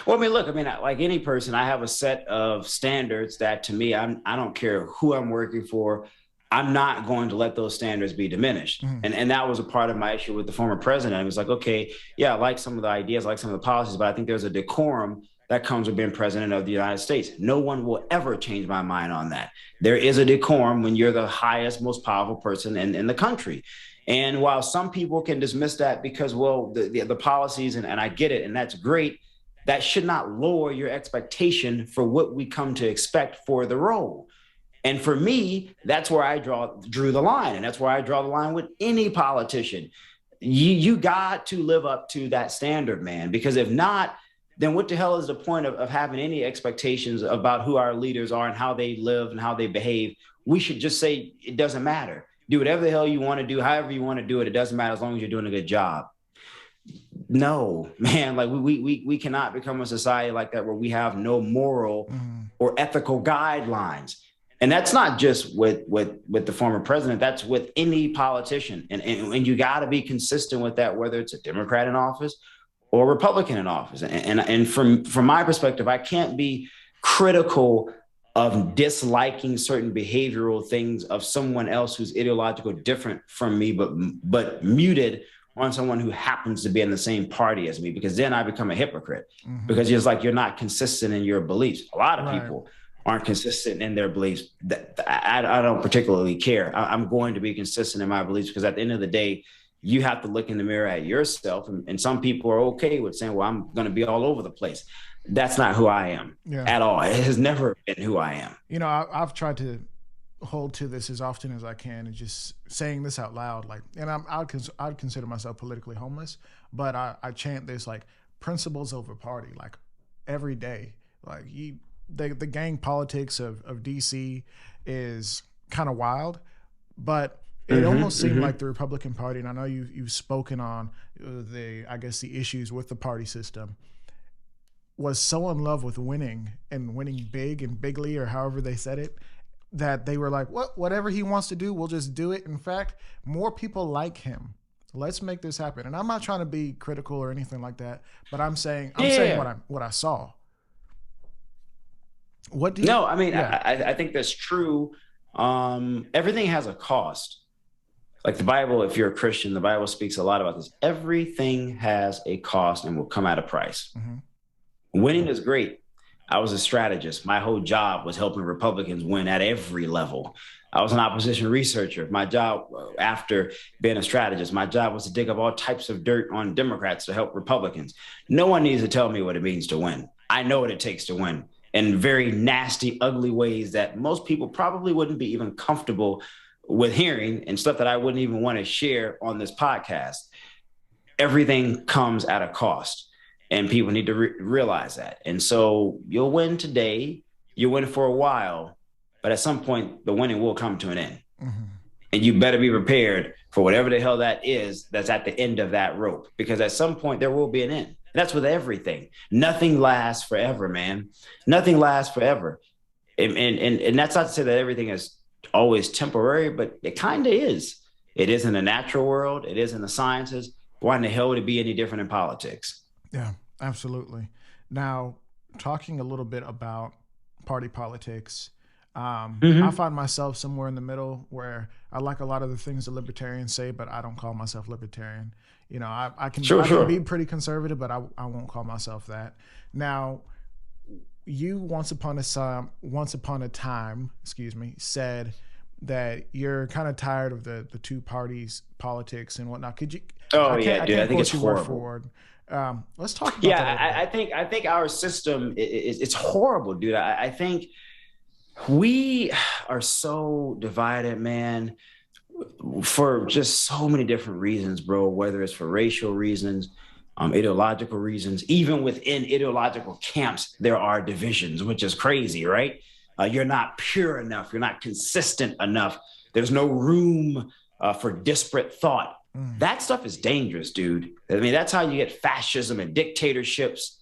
Well, I mean, look, like any person, I have a set of standards that, to me, I don't care who I'm working for, I'm not going to let those standards be diminished. And that was a part of my issue with the former president. It was like, okay, yeah, I like some of the ideas, I like some of the policies, but I think there's a decorum that comes with being president of the United States. No one will ever change my mind on that. There is a decorum when you're the highest, most powerful person in the country. And while some people can dismiss that because, well, the policies, and I get it, and that's great, that should not lower your expectation for what we come to expect for the role. And for me, that's where I drew the line. And that's where I draw the line with any politician. You got to live up to that standard, man, because if not, then what the hell is the point of having any expectations about who our leaders are and how they live and how they behave? We should just say it doesn't matter. Do whatever the hell you want to do, however you want to do it. It doesn't matter as long as you're doing a good job. No, man, like we cannot become a society like that where we have no moral or ethical guidelines. And that's not just with the former president, that's with any politician. And you got to be consistent with that, whether it's a Democrat in office or Republican in office. And from my perspective, I can't be critical of disliking certain behavioral things of someone else who's ideological different from me, but muted on someone who happens to be in the same party as me, because then I become a hypocrite because it's like you're not consistent in your beliefs. A lot of people aren't consistent in their beliefs. I don't particularly care. I'm going to be consistent in my beliefs because at the end of the day, you have to look in the mirror at yourself. And some people are okay with saying, well, I'm going to be all over the place. That's not who I am at all. It has never been who I am. You know, I've tried to hold to this as often as I can and just saying this out loud. Like, and I'd consider myself politically homeless, but I chant this like principles over party, like every day. Like the gang politics of DC is kind of wild, but it almost seemed like the Republican Party, and I know you've spoken on the issues with the party system, was so in love with winning and winning big and bigly, or however they said it, that they were like, whatever he wants to do, we'll just do it. In fact, more people like him. Let's make this happen. And I'm not trying to be critical or anything like that, but I'm saying what I saw. What do you? No, I mean, I think that's true. Everything has a cost. Like the Bible, if you're a Christian, the Bible speaks a lot about this. Everything has a cost and will come at a price. Winning is great. I was a strategist. My whole job was helping Republicans win at every level. I was an opposition researcher. My job, after being a strategist, my job was to dig up all types of dirt on Democrats to help Republicans. No one needs to tell me what it means to win. I know what it takes to win in very nasty, ugly ways that most people probably wouldn't be even comfortable with hearing, and stuff that I wouldn't even want to share on this podcast. Everything comes at a cost. And people need to realize that. And so you'll win today, you'll win for a while, but at some point the winning will come to an end. And you better be prepared for whatever the hell that is that's at the end of that rope, because at some point there will be an end. That's with everything. Nothing lasts forever, man. Nothing lasts forever. And that's not to say that everything is always temporary, but it kind of is. It is in the natural world. It is in the sciences. Why in the hell would it be any different in politics? Yeah, absolutely. Now, talking a little bit about party politics, I find myself somewhere in the middle where I like a lot of the things the libertarians say, but I don't call myself libertarian. You know, I can be pretty conservative, but I won't call myself that. Now, you once upon a time, said that you're kind of tired of the two parties politics and whatnot. Could you? I think it's horrible. Let's talk about that. I think our system it's horrible, dude. I think we are so divided, man, for just so many different reasons, bro. Whether it's for racial reasons, ideological reasons, even within ideological camps, there are divisions, which is crazy, right? You're not pure enough. You're not consistent enough. There's no room for disparate thought. That stuff is dangerous, dude. I mean, that's how you get fascism and dictatorships.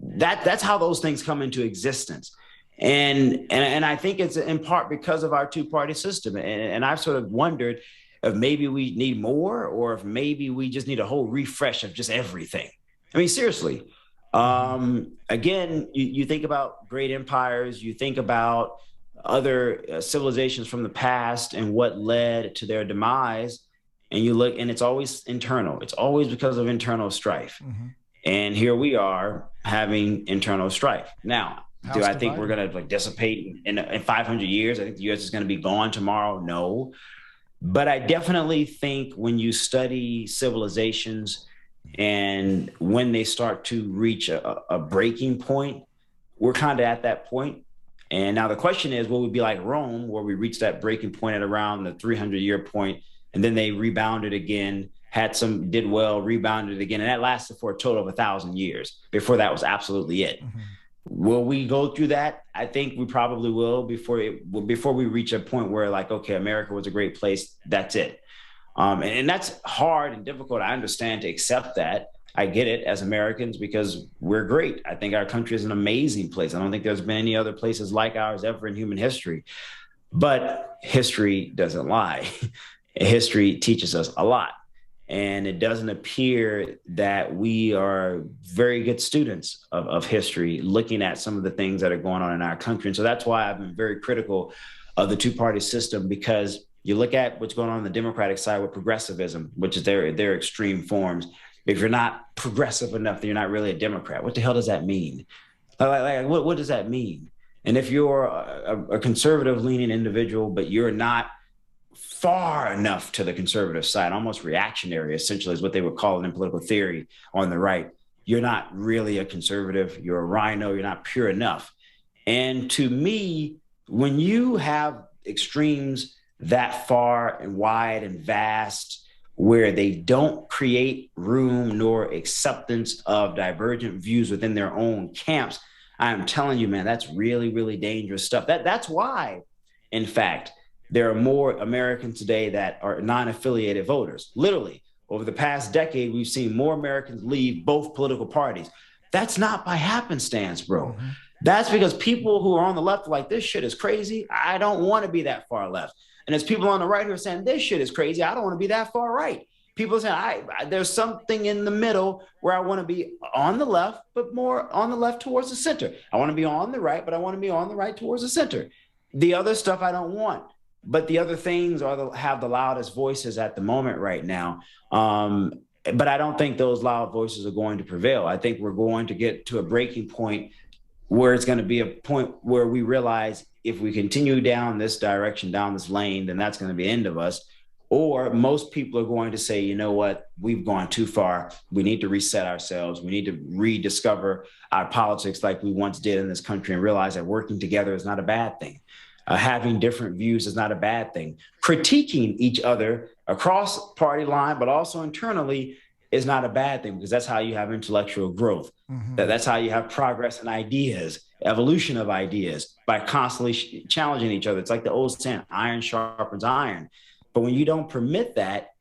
That's how those things come into existence. And I think it's in part because of our two-party system. And I've sort of wondered if maybe we need more, or if maybe we just need a whole refresh of just everything. I mean, seriously. Again, you think about great empires, you think about other civilizations from the past and what led to their demise. And you look, and it's always internal. It's always because of internal strife. And here we are having internal strife. Now, do I think we're going to dissipate in 500 years? I think the U.S. is going to be gone tomorrow. No. But I definitely think when you study civilizations and when they start to reach a breaking point, we're kind of at that point. And now the question is, will we be like Rome, where we reached that breaking point at around the 300-year point, and then they rebounded again, did well, rebounded again. And that lasted for a total of 1,000 years before that was absolutely it. Will we go through that? I think we probably will before we reach a point where like, okay, America was a great place. That's it. And that's hard and difficult. I understand to accept that. I get it as Americans because we're great. I think our country is an amazing place. I don't think there's been any other places like ours ever in human history. But history doesn't lie. History teaches us a lot. And it doesn't appear that we are very good students of history, looking at some of the things that are going on in our country. And so that's why I've been very critical of the two-party system, because you look at what's going on the Democratic side with progressivism, which is their extreme forms. If you're not progressive enough, then you're not really a Democrat. What the hell does that mean? What does that mean? And if you're a conservative-leaning individual, but you're not far enough to the conservative side, almost reactionary, essentially, is what they would call it in political theory on the right, you're not really a conservative. You're a rhino. You're not pure enough. And to me, when you have extremes that far and wide and vast, where they don't create room nor acceptance of divergent views within their own camps, I'm telling you, man, that's really, really dangerous stuff. That's why, in fact, there are more Americans today that are non-affiliated voters. Literally, over the past decade, we've seen more Americans leave both political parties. That's not by happenstance, bro. Mm-hmm. That's because people who are on the left are like, this shit is crazy. I don't want to be that far left. And there's people on the right who are saying, this shit is crazy. I don't want to be that far right. People are saying, there's something in the middle where I want to be on the left, but more on the left towards the center. I want to be on the right, but I want to be on the right towards the center. The other stuff I don't want. But the other things have the loudest voices at the moment right now. But I don't think those loud voices are going to prevail. I think we're going to get to a breaking point where it's going to be a point where we realize if we continue down this direction, down this lane, then that's going to be the end of us. Or most people are going to say, you know what, we've gone too far. We need to reset ourselves. We need to rediscover our politics like we once did in this country and realize that working together is not a bad thing. Having different views is not a bad thing. Critiquing each other across party line, but also internally, is not a bad thing, because that's how you have intellectual growth. Mm-hmm. That's how you have progress in ideas, evolution of ideas, by constantly challenging each other. It's like the old saying, iron sharpens iron. But when you don't permit that,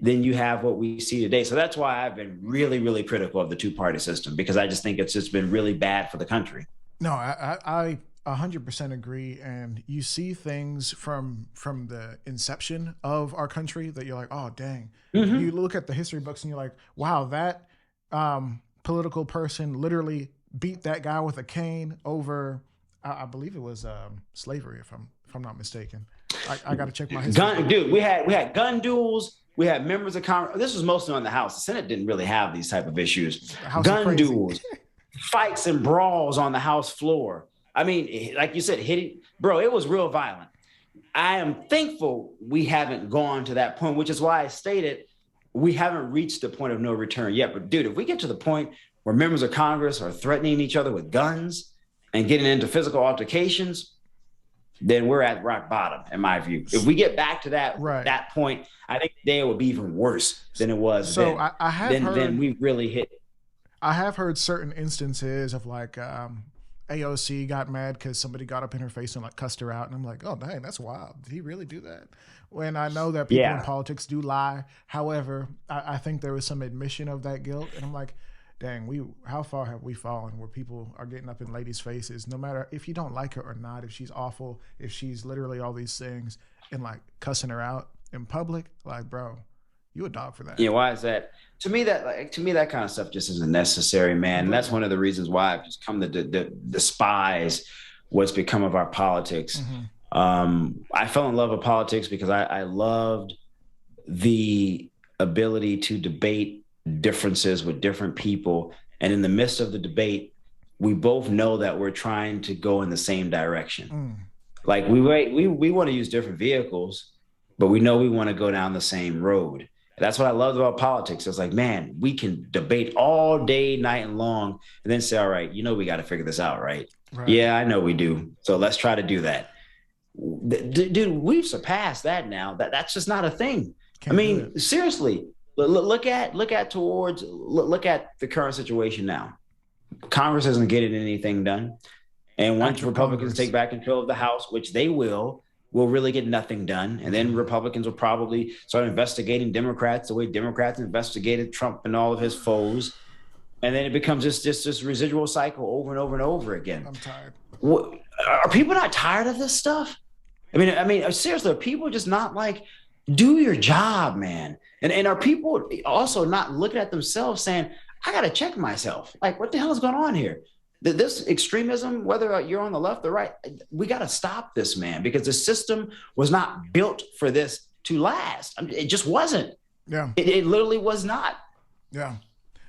then you have what we see today. So that's why I've been really, really critical of the two-party system, because I just think it's just been really bad for the country. No, I 100% agree. And you see things from the inception of our country that you're like, oh, dang. Mm-hmm. You look at the history books and you're like, wow, that political person literally beat that guy with a cane over, I believe it was slavery, if I'm not mistaken. I got to check my history. Dude, we had gun duels. We had members of Congress. This was mostly on the House. The Senate didn't really have these type of issues. Gun duels, fights and brawls on the House floor. I mean, like you said, hitting, bro, it was real violent. I am thankful we haven't gone to that point, which is why I stated we haven't reached the point of no return yet. But dude, if we get to the point where members of Congress are threatening each other with guns and getting into physical altercations, then we're at rock bottom, in my view. If we get back to that point, I think today it would be even worse than it was then. So then we really hit. I have heard certain instances of like AOC got mad because somebody got up in her face and like cussed her out. And I'm like, oh, dang, that's wild. Did he really do that? When I know that people in politics do lie. However, I think there was some admission of that guilt. And I'm like, dang, how far have we fallen where people are getting up in ladies' faces, no matter if you don't like her or not, if she's awful, if she's literally all these things, and like cussing her out in public, like, bro, you a dog for that. Yeah, why is that? To me, that kind of stuff just isn't necessary, man. And that's one of the reasons why I've just come to despise what's become of our politics. Mm-hmm. I fell in love with politics because I loved the ability to debate differences with different people. And in the midst of the debate, we both know that we're trying to go in the same direction. Like we want to use different vehicles, but we know we want to go down the same road. That's what I loved about politics. It's like, man, we can debate all day, night and long, and then say, all right, we got to figure this out, right? Yeah, I know we do. So let's try to do that. Dude, we've surpassed that now. That's just not a thing. Seriously, look at the current situation now. Congress isn't getting anything done. And once Republicans Congress take back control of the House, which they will really get nothing done. And then Republicans will probably start investigating Democrats the way Democrats investigated Trump and all of his foes. And then it becomes this residual cycle over and over and over again. I'm tired. Are people not tired of this stuff? I mean, seriously, are people just not like, do your job, man? And are people also not looking at themselves saying, I got to check myself. Like, what the hell is going on here? This extremism, whether you're on the left or right, we got to stop this, man, because the system was not built for this to last. I mean, it just wasn't. Yeah. It literally was not. Yeah.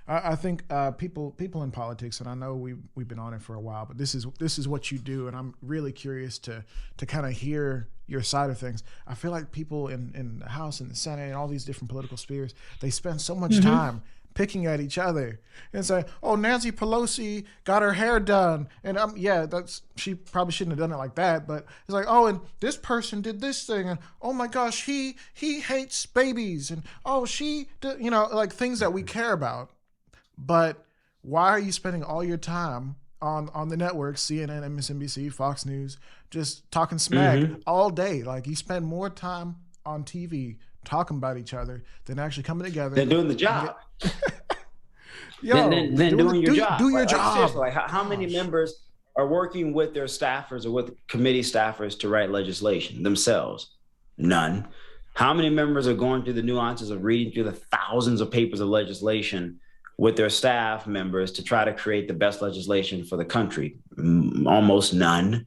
I think people in politics, and I know we've been on it for a while, but this is what you do, and I'm really curious to kind of hear your side of things. I feel like people in the House and the Senate and all these different political spheres, they spend so much time picking at each other and say, "Oh, Nancy Pelosi got her hair done," and she probably shouldn't have done it like that. But it's like, "Oh, and this person did this thing, and oh my gosh, he hates babies, and oh, she did," like things that we care about. But why are you spending all your time on the networks, CNN, MSNBC, Fox News, just talking smack all day? Like, you spend more time on TV talking about each other than actually coming together. Than doing the job. Than doing your job. Do your job. Like, how many members are working with their staffers or with committee staffers to write legislation themselves? None. How many members are going through the nuances of reading through the thousands of papers of legislation with their staff members to try to create the best legislation for the country? Almost none.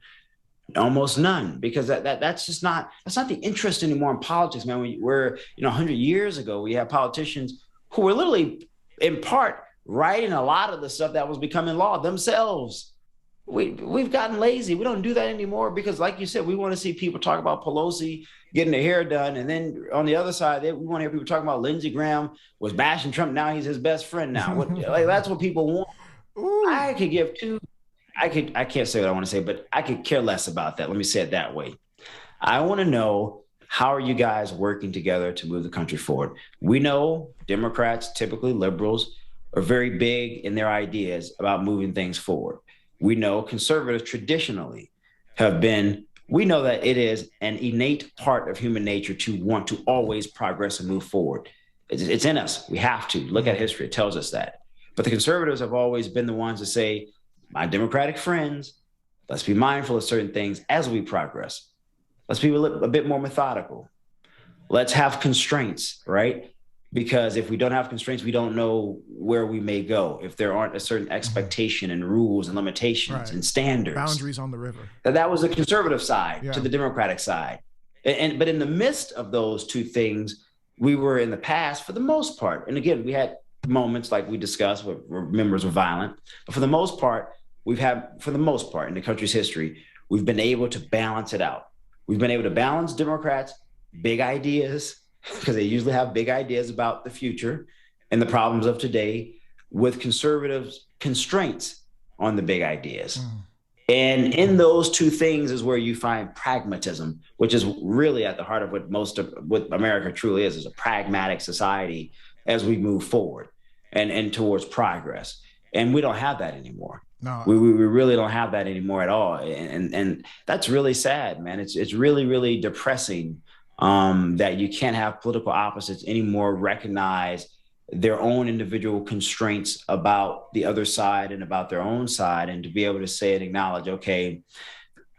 Almost none, because that's not the interest anymore in politics, man. We're 100 years ago, we had politicians who were literally, in part, writing a lot of the stuff that was becoming law themselves. We've gotten lazy. We don't do that anymore because, like you said, we want to see people talk about Pelosi getting their hair done, and then on the other side, we want to hear people talking about Lindsey Graham was bashing Trump. Now he's his best friend. Now, that's what people want. Ooh. I could give two. I can't say what I want to say, but I could care less about that. Let me say it that way. I want to know, how are you guys working together to move the country forward? We know Democrats, typically liberals, are very big in their ideas about moving things forward. We know conservatives traditionally we know that it is an innate part of human nature to want to always progress and move forward. It's in us. We have to. Look at history. It tells us that. But the conservatives have always been the ones to say, my Democratic friends, let's be mindful of certain things as we progress. Let's be a bit more methodical. Let's have constraints, right? Because if we don't have constraints, we don't know where we may go. If there aren't a certain expectation and rules and limitations and standards. Boundaries on the river. That was the conservative side to the Democratic side. But in the midst of those two things, we were in the past, for the most part, and again, we had moments like we discussed where members were violent, but for the most part, in the country's history, we've been able to balance it out. We've been able to balance Democrats' big ideas, because they usually have big ideas about the future and the problems of today, with conservatives' constraints on the big ideas. And in those two things is where you find pragmatism, which is really at the heart of what America truly is a pragmatic society as we move forward and towards progress. And we don't have that anymore. No, we really don't have that anymore at all. And that's really sad, man. It's really, really depressing that you can't have political opposites anymore recognize their own individual constraints about the other side and about their own side, and to be able to say and acknowledge, okay,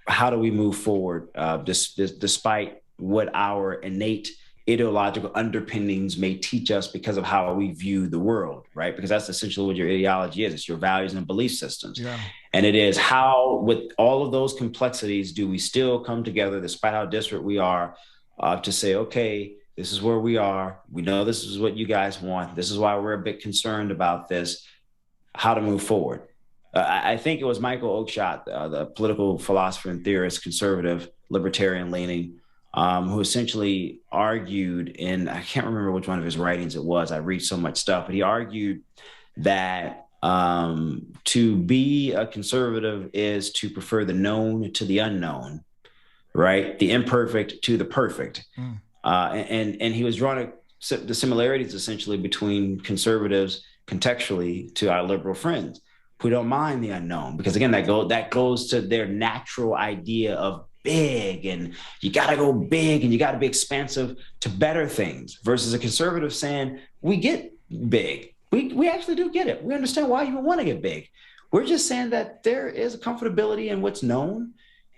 how do we move forward despite what our innate ideological underpinnings may teach us because of how we view the world, right? Because that's essentially what your ideology is. It's your values and belief systems. Yeah. And it is how, with all of those complexities, do we still come together despite how disparate we are to say, okay, this is where we are. We know this is what you guys want. This is why we're a bit concerned about this, how to move forward. I think it was Michael Oakeshott, the political philosopher and theorist, conservative, libertarian leaning, who essentially argued in, I can't remember which one of his writings it was. I read so much stuff, but he argued that to be a conservative is to prefer the known to the unknown, right? The imperfect to the perfect. And he was drawing the similarities essentially between conservatives contextually to our liberal friends. We don't mind the unknown because, again, that goes to their natural idea of big, and you got to go big and you got to be expansive to better things, versus a conservative saying, we get big. We actually do get it. We understand why you would want to get big. We're just saying that there is a comfortability in what's known.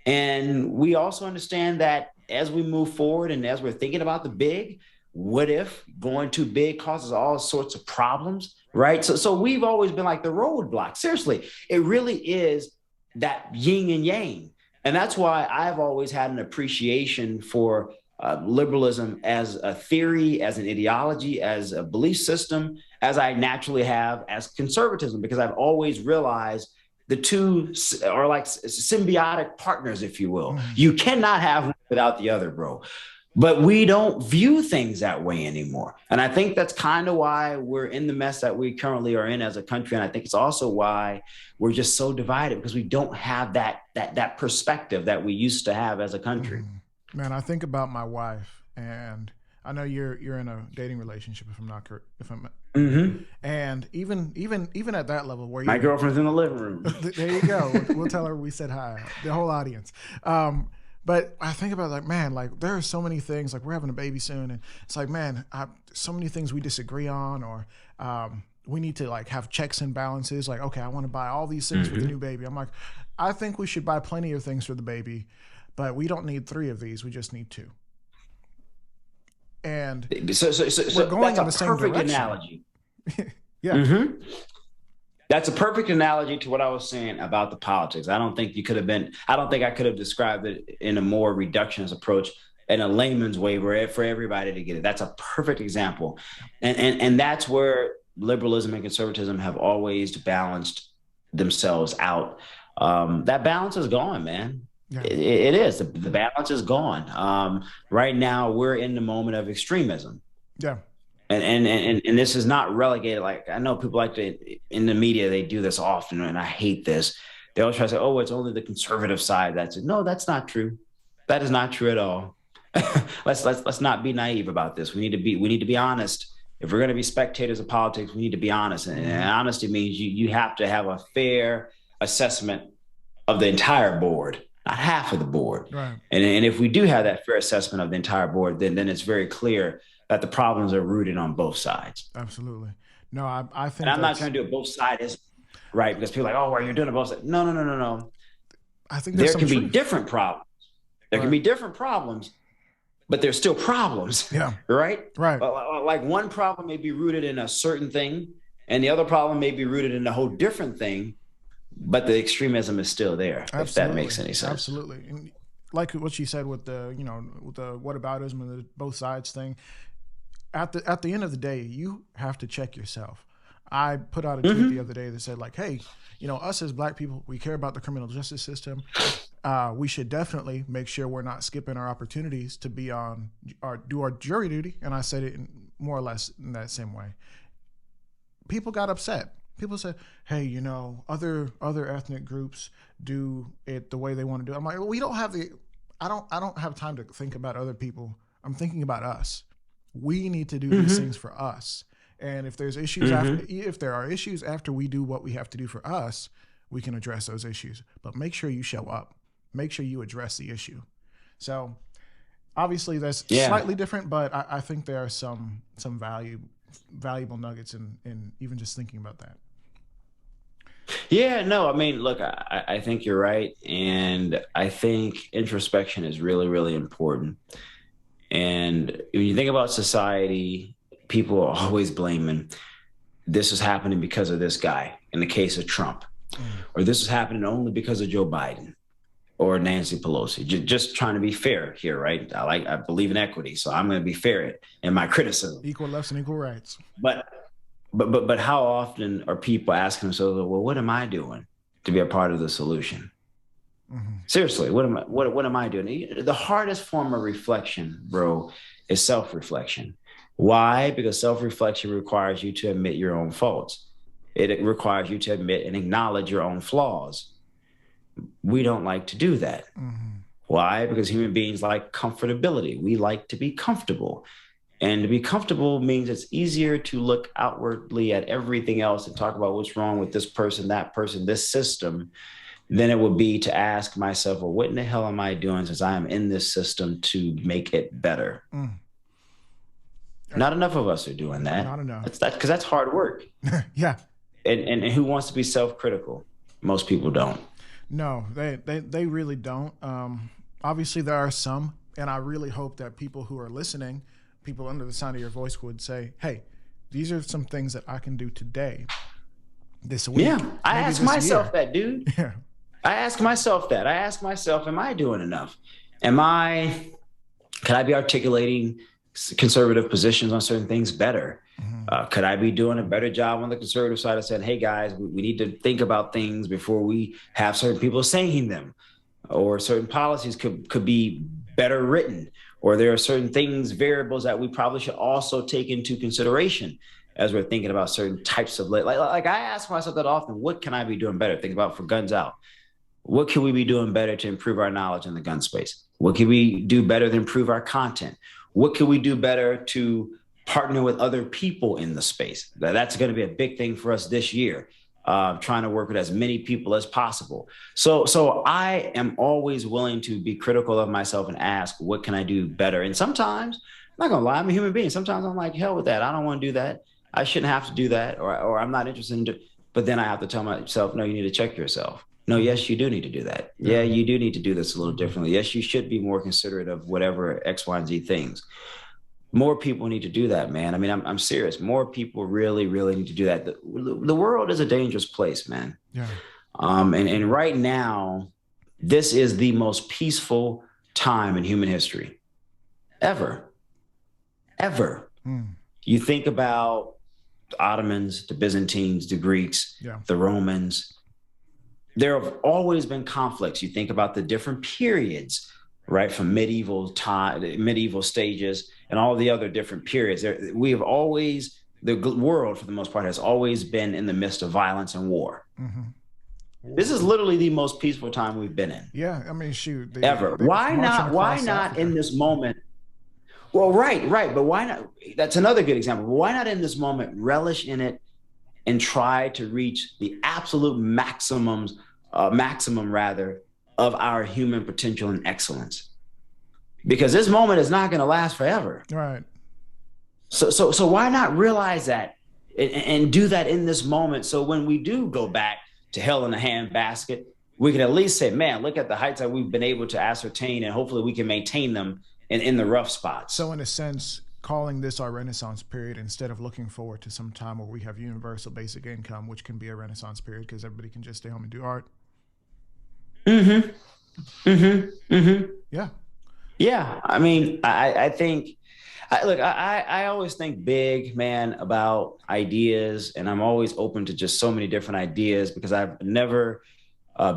And we also understand that as we move forward and as we're thinking about the big, what if going too big causes all sorts of problems, right? So we've always been like the roadblock. Seriously, it really is that yin and yang. And that's why I've always had an appreciation for liberalism as a theory, as an ideology, as a belief system, as I naturally have as conservatism, because I've always realized the two are like symbiotic partners, if you will. You cannot have one without the other, bro. But we don't view things that way anymore. And I think that's kind of why we're in the mess that we currently are in as a country. And I think it's also why we're just so divided, because we don't have that perspective that we used to have as a country. Man, I think about my wife, and I know you're in a dating relationship, if I'm not correct, and even at that level where my girlfriend's in the living room. There you go. We'll tell her we said hi, the whole audience. But I think about, like, man, like there are so many things, like we're having a baby soon, and it's like, man, so many things we disagree on, or we need to like have checks and balances. Like, okay, I want to buy all these things for the new baby. I'm like, I think we should buy plenty of things for the baby, but we don't need 3 of these. We just need 2. And so we're going that's in the same perfect direction. Analogy. Yeah. That's a perfect analogy to what I was saying about the politics. I don't think I could have described it in a more reductionist approach, in a layman's way, for everybody to get it. That's a perfect example. And that's where liberalism and conservatism have always balanced themselves out. That balance is gone, man. Yeah. It is. The balance is gone. Right now, we're in the moment of extremism. Yeah. And this is not relegated. Like, I know people like to, in the media, they do this often, and I hate this. They always try to say, oh, it's only the conservative side that's it. No, that's not true. That is not true at all. Let's not be naive about this. We need to be honest. If we're going to be spectators of politics, we need to be honest. And honesty means you have to have a fair assessment of the entire board, not half of the board. Right. And if we do have that fair assessment of the entire board, then it's very clear that the problems are rooted on both sides. Absolutely. No, I think. And I'm not trying to do it both sides, right? Because people are like, oh, well, you're doing it both sides. No. I think there can be different problems. There can be different problems, but there's still problems. Yeah. Right? Right. Like one problem may be rooted in a certain thing, and the other problem may be rooted in a whole different thing, but the extremism is still there. Absolutely. If that makes any sense. Absolutely. And like what you said with the whataboutism and the both sides thing, at the end of the day, you have to check yourself. I put out a tweet the other day that said, like, hey, us as Black people, we care about the criminal justice system. We should definitely make sure we're not skipping our opportunities to be on do our jury duty. And I said it more or less in that same way. People got upset. People said, hey, other ethnic groups do it the way they want to do it. I'm like, well, we don't have I don't have time to think about other people. I'm thinking about us. We need to do these things for us. And if there's issues if there are issues after we do what we have to do for us, we can address those issues. But make sure you show up. Make sure you address the issue. So obviously that's slightly different, but I think there are some valuable nuggets in even just thinking about that. Yeah, no, I mean, look, I think you're right. And I think introspection is really, really important. And when you think about society, people are always blaming this is happening because of this guy in the case of Trump, or this is happening only because of Joe Biden or Nancy Pelosi. Just trying to be fair here, right? I believe in equity, so I'm going to be fair in my criticism. Equal lefts and equal rights. But how often are people asking themselves, well, what am I doing to be a part of the solution? Seriously, what am I doing? The hardest form of reflection, bro, is self-reflection. Why? Because self-reflection requires you to admit your own faults. It requires you to admit and acknowledge your own flaws. We don't like to do that. Why? Because human beings like comfortability. We like to be comfortable. And to be comfortable means it's easier to look outwardly at everything else and talk about what's wrong with this person, that person, this system, than it would be to ask myself, well, what in the hell am I doing since I am in this system to make it better? Not enough of us are doing that. Not enough. Because that's hard work. Yeah. And who wants to be self-critical? Most people don't. No, they really don't. Obviously, there are some, and I really hope that people who are listening, people under the sound of your voice, would say, hey, these are some things that I can do today, this week. Yeah, I ask myself that, dude. Yeah. I ask myself that. I ask myself, am I doing enough? Can I be articulating conservative positions on certain things better? Could I be doing a better job on the conservative side of saying, hey guys, we need to think about things before we have certain people saying them, or certain policies could be better written, or there are certain things, variables that we probably should also take into consideration as we're thinking about certain types of, like I ask myself that often, what can I be doing better? Think about for Guns Out. What can we be doing better to improve our knowledge in the gun space? What can we do better to improve our content? What can we do better to partner with other people in the space? That's going to be a big thing for us this year, trying to work with as many people as possible. So I am always willing to be critical of myself and ask, what can I do better? And sometimes, I'm not going to lie, I'm a human being. Sometimes I'm like, hell with that. I don't want to do that. I shouldn't have to do that, or I'm not interested in but then I have to tell myself, no, you need to check yourself. No, yes, you do need to do that. Yeah, you do need to do this a little differently. Yes, you should be more considerate of whatever X, Y, and Z things. More people need to do that, man. I mean, I'm serious. More people really, really need to do that. The world is a dangerous place, man. Yeah. And right now, this is the most peaceful time in human history, ever. You think about the Ottomans, the Byzantines, the Greeks, the Romans. There have always been conflicts. You think about the different periods, right? From medieval stages and all the other different periods. The world, for the most part, has always been in the midst of violence and war. This is literally the most peaceful time we've been in. Yeah, I mean, shoot. Ever. Why not in this moment? Well, right. But why not? That's another good example. Why not in this moment relish in it and try to reach the absolute maximum of our human potential and excellence? Because this moment is not going to last forever. Right. So why not realize that and do that in this moment? So when we do go back to hell in a handbasket, we can at least say, man, look at the heights that we've been able to ascertain, and hopefully we can maintain them in the rough spots. So in a sense, calling this our Renaissance period instead of looking forward to some time where we have universal basic income, which can be a Renaissance period because everybody can just stay home and do art. Yeah. I mean, I think, I always think big, man, about ideas, and I'm always open to just so many different ideas because I've never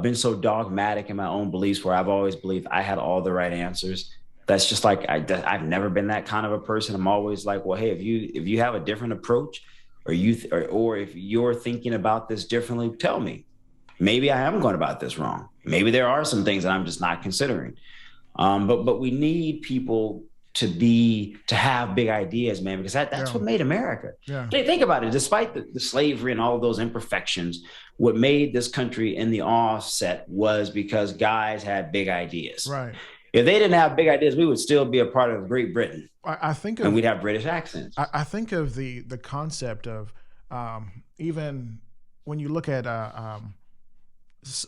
been so dogmatic in my own beliefs where I've always believed I had all the right answers. That's just like, I've never been that kind of a person. I'm always like, well, hey, if you have a different approach, or if you're thinking about this differently, tell me. Maybe I am going about this wrong. Maybe there are some things that I'm just not considering. But we need people to have big ideas, man, because that's what made America. Think about it. Despite the slavery and all of those imperfections, what made this country in the offset was because guys had big ideas. Right. If they didn't have big ideas, we would still be a part of Great Britain. I think and we'd have British accents. I think of the concept of even when you look at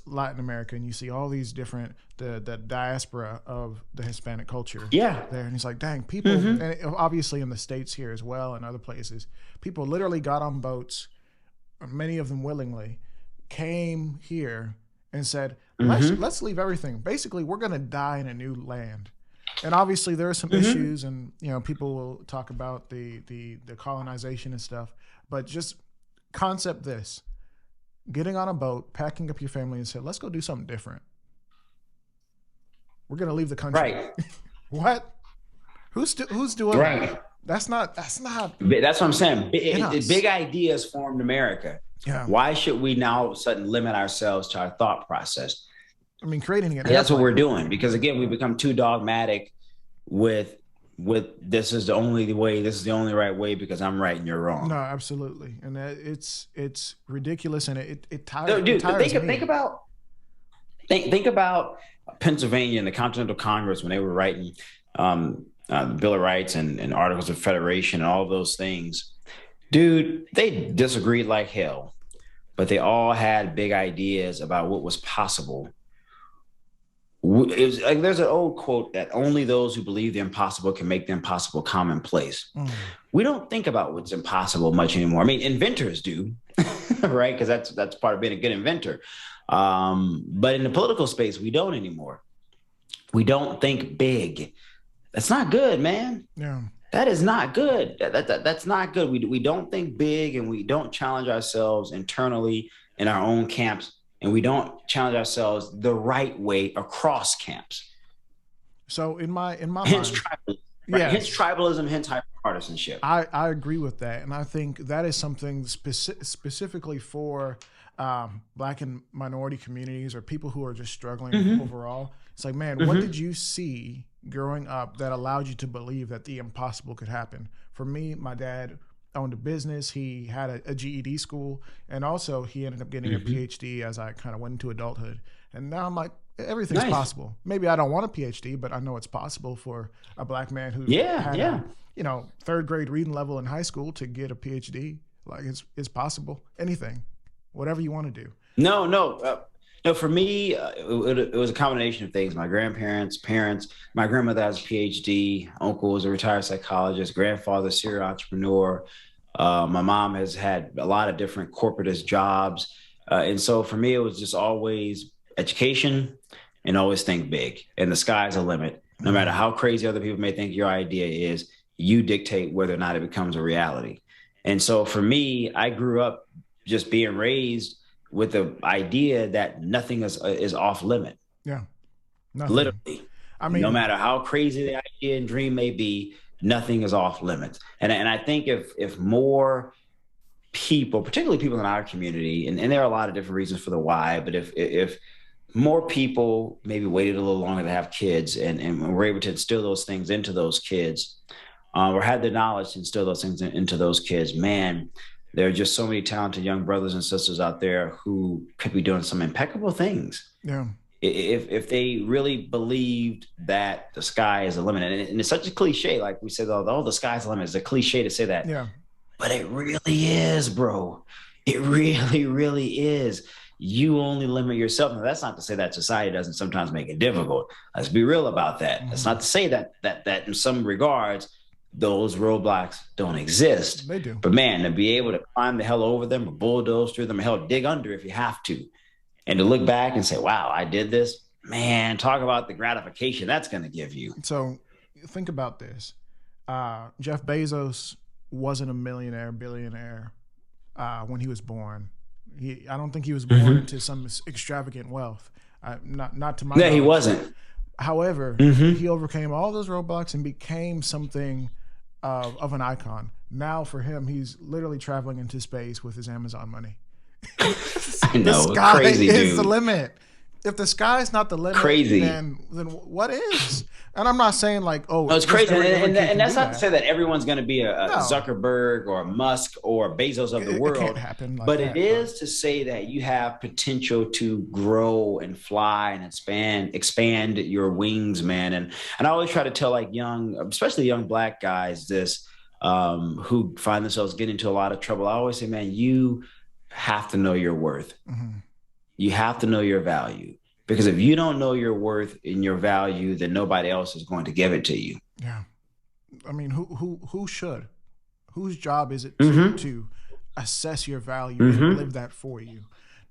Latin America and you see all these different the diaspora of the Hispanic culture there, and it's like, dang, people, and obviously in the States here as well and other places, people literally got on boats, many of them willingly, came here and said, let's leave everything. Basically, we're going to die in a new land. And obviously there are some issues, and people will talk about the colonization and stuff, but just concept this: getting on a boat, packing up your family, and said, let's go do something different. We're going to leave the country. Right. What? Who's doing that? That's not. That's what I'm saying. Big ideas formed America. Yeah. Why should we now all of a sudden limit ourselves to our thought process? I mean, creating it. That's what we're doing, because again, we become too dogmatic with this is the only way, this is the only right way because I'm right and you're wrong. No, absolutely. And it's ridiculous, and it Dude, it tires me. Think about Pennsylvania and the Continental Congress when they were writing the Bill of Rights and Articles of Federation and all those things. Dude, they disagreed like hell, but they all had big ideas about what was possible. It was like, there's an old quote that only those who believe the impossible can make the impossible commonplace. We don't think about what's impossible much anymore. I mean, inventors do, right? Because that's part of being a good inventor. But in the political space, we don't anymore. We don't think big. That's not good, man. Yeah. That is not good. That's not good. We don't think big, and we don't challenge ourselves internally in our own camps, and we don't challenge ourselves the right way across camps. So in my hence mind, tribalism, right? yes. Hence tribalism, hence hyperpartisanship. I agree with that, and I think that is something specifically for Black and minority communities or people who are just struggling overall. It's like, man, what did you see growing up that allowed you to believe that the impossible could happen? For me, my dad owned a business. He had a GED school, and also he ended up getting a PhD as I kind of went into adulthood. And now I'm like, everything's possible. Maybe I don't want a PhD, but I know it's possible for a Black man who had a, third grade reading level in high school to get a PhD. Like, it's possible. Anything, whatever you want to do. No. For me, it was a combination of things. My grandparents, parents, my grandmother has a PhD, uncle was a retired psychologist, grandfather, serial entrepreneur. My mom has had a lot of different corporatist jobs. And so for me, it was just always education and always think big. And the sky's the limit. No matter how crazy other people may think your idea is, you dictate whether or not it becomes a reality. And so for me, I grew up just being raised with the idea that nothing is off limit. Yeah. Nothing. Literally. I mean, no matter how crazy the idea and dream may be, nothing is off limits. And I think if more people, particularly people in our community, and there are a lot of different reasons for the why, but if more people maybe waited a little longer to have kids and were able to instill those things into those kids, or had the knowledge to instill those things into those kids, man, there are just so many talented young brothers and sisters out there who could be doing some impeccable things. Yeah. If they really believed that the sky is the limit. And it's such a cliche, like we said, the sky's the limit. It's a cliche to say that. Yeah. But it really is, bro. It really, really is. You only limit yourself. Now, that's not to say that society doesn't sometimes make it difficult. Let's be real about that. That's not to say that in some regards, those roadblocks don't exist. They do. But man, to be able to climb the hell over them or bulldoze through them, or hell, dig under if you have to, and to look back and say, wow, I did this, man, talk about the gratification that's going to give you. So think about this. Jeff Bezos wasn't a billionaire when he was born. I don't think he was born into some extravagant wealth. Not to my knowledge. He wasn't. However, he overcame all those roadblocks and became something of an icon. Now for him, he's literally traveling into space with his Amazon money. I know, the sky crazy is dude. the limit. If the sky is not the limit, crazy. then what is? And I'm not saying like, oh, no, it's crazy. And that's not that. to say that everyone's going to be a Zuckerberg or a Musk or a Bezos of the world. It can't happen like that, it is to say that you have potential to grow and fly and expand your wings, man. And I always try to tell like especially young Black guys this, who find themselves getting into a lot of trouble. I always say, man, you have to know your worth. You have to know your value, because if you don't know your worth and your value, then nobody else is going to give it to you. Yeah. I mean, who should? Whose job is it to assess your value and live that for you?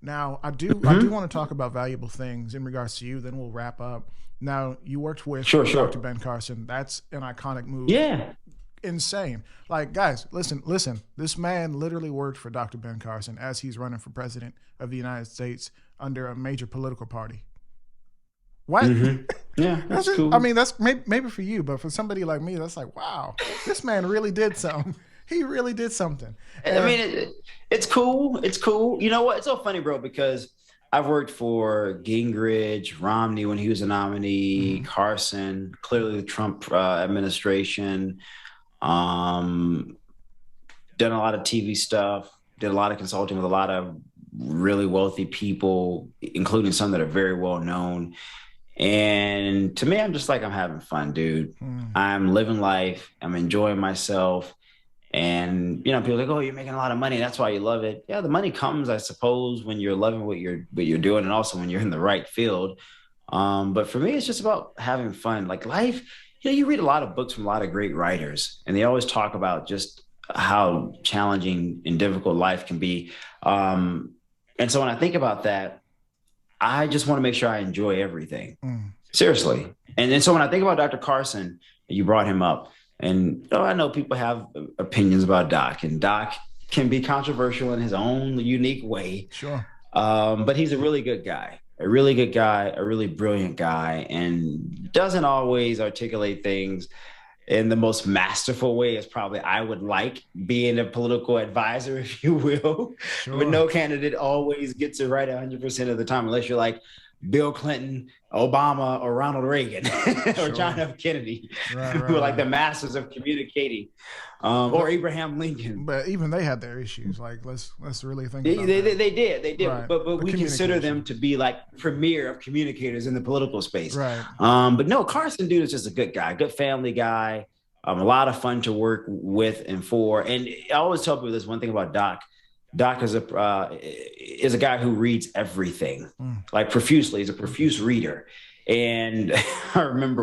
Now, I do want to talk about valuable things in regards to you, then we'll wrap up. Now, you worked with Dr. Ben Carson. That's an iconic move. Yeah. Insane. Like, guys, listen. This man literally worked for Dr. Ben Carson as he's running for president of the United States under a major political party. What? Yeah, that's cool. I mean, that's maybe for you, but for somebody like me, that's like, wow, this man really did something. He really did something. And I mean, it's cool. It's cool. You know what? It's so funny, bro, because I've worked for Gingrich, Romney when he was a nominee, Carson, clearly the Trump administration. Done a lot of TV stuff, did a lot of consulting with a lot of really wealthy people, including some that are very well known. And to me, I'm just like, I'm having fun, dude. I'm living life. I'm enjoying myself. And, you know, people are like, oh, you're making a lot of money. That's why you love it. Yeah, the money comes, I suppose, when you're loving what you're doing, and also when you're in the right field. But for me, it's just about having fun. Like life, you know, you read a lot of books from a lot of great writers, and they always talk about just how challenging and difficult life can be. And so when I think about that, I just want to make sure I enjoy everything. Seriously. And then so when I think about Dr. Carson, you brought him up. And I know people have opinions about Doc, and Doc can be controversial in his own unique way. Sure. But he's a really good guy, a really brilliant guy, and doesn't always articulate things in the most masterful way as probably I would like, being a political advisor, if you will. Sure. But no candidate always gets it right 100% of the time, unless you're like Bill Clinton, Obama, or Ronald Reagan, or John F. Kennedy, who are like the masters of communicating, or Abraham Lincoln. But even they had their issues. Like let's really think about that. They did. Right. But we consider them to be like premier of communicators in the political space. Right. But no, Carson, dude, is just a good guy, good family guy. A lot of fun to work with and for. And I always tell people this one thing about Doc. Doc is a guy who reads everything, like profusely. He's a profuse reader. And I remember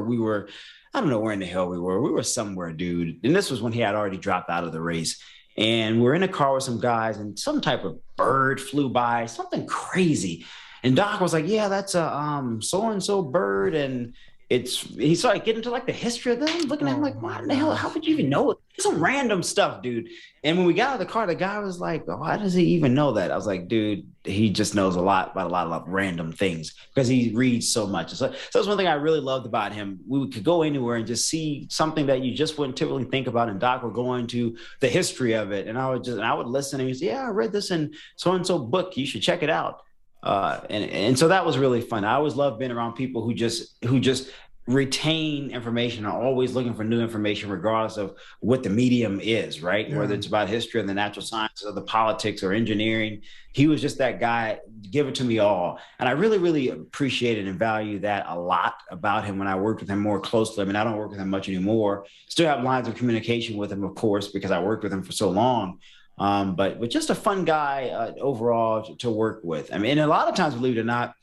I don't know where in the hell we were. We were somewhere, dude. And this was when he had already dropped out of the race. And we're in a car with some guys, and some type of bird flew by, something crazy. And Doc was like, yeah, that's a so-and-so bird. And he started getting into like the history of them, looking at him like, what the hell? How would you even know it? Some random stuff, dude. And when we got out of the car, the guy was like, oh, why does he even know that? I was like, dude, he just knows a lot about a lot of random things because he reads so much. So that's one thing I really loved about him. We could go anywhere and just see something that you just wouldn't typically think about. And Doc would go into the history of it. And I would listen, and he'd say, yeah, I read this in so-and-so book. You should check it out. And so that was really fun. I always love being around people who just retain information, are always looking for new information, regardless of what the medium is, right? Yeah. Whether it's about history or the natural sciences or the politics or engineering. He was just that guy, give it to me all. And I really, really appreciated and value that a lot about him when I worked with him more closely. I mean, I don't work with him much anymore. Still have lines of communication with him, of course, because I worked with him for so long. But just a fun guy overall to work with. I mean, and a lot of times, believe it or not,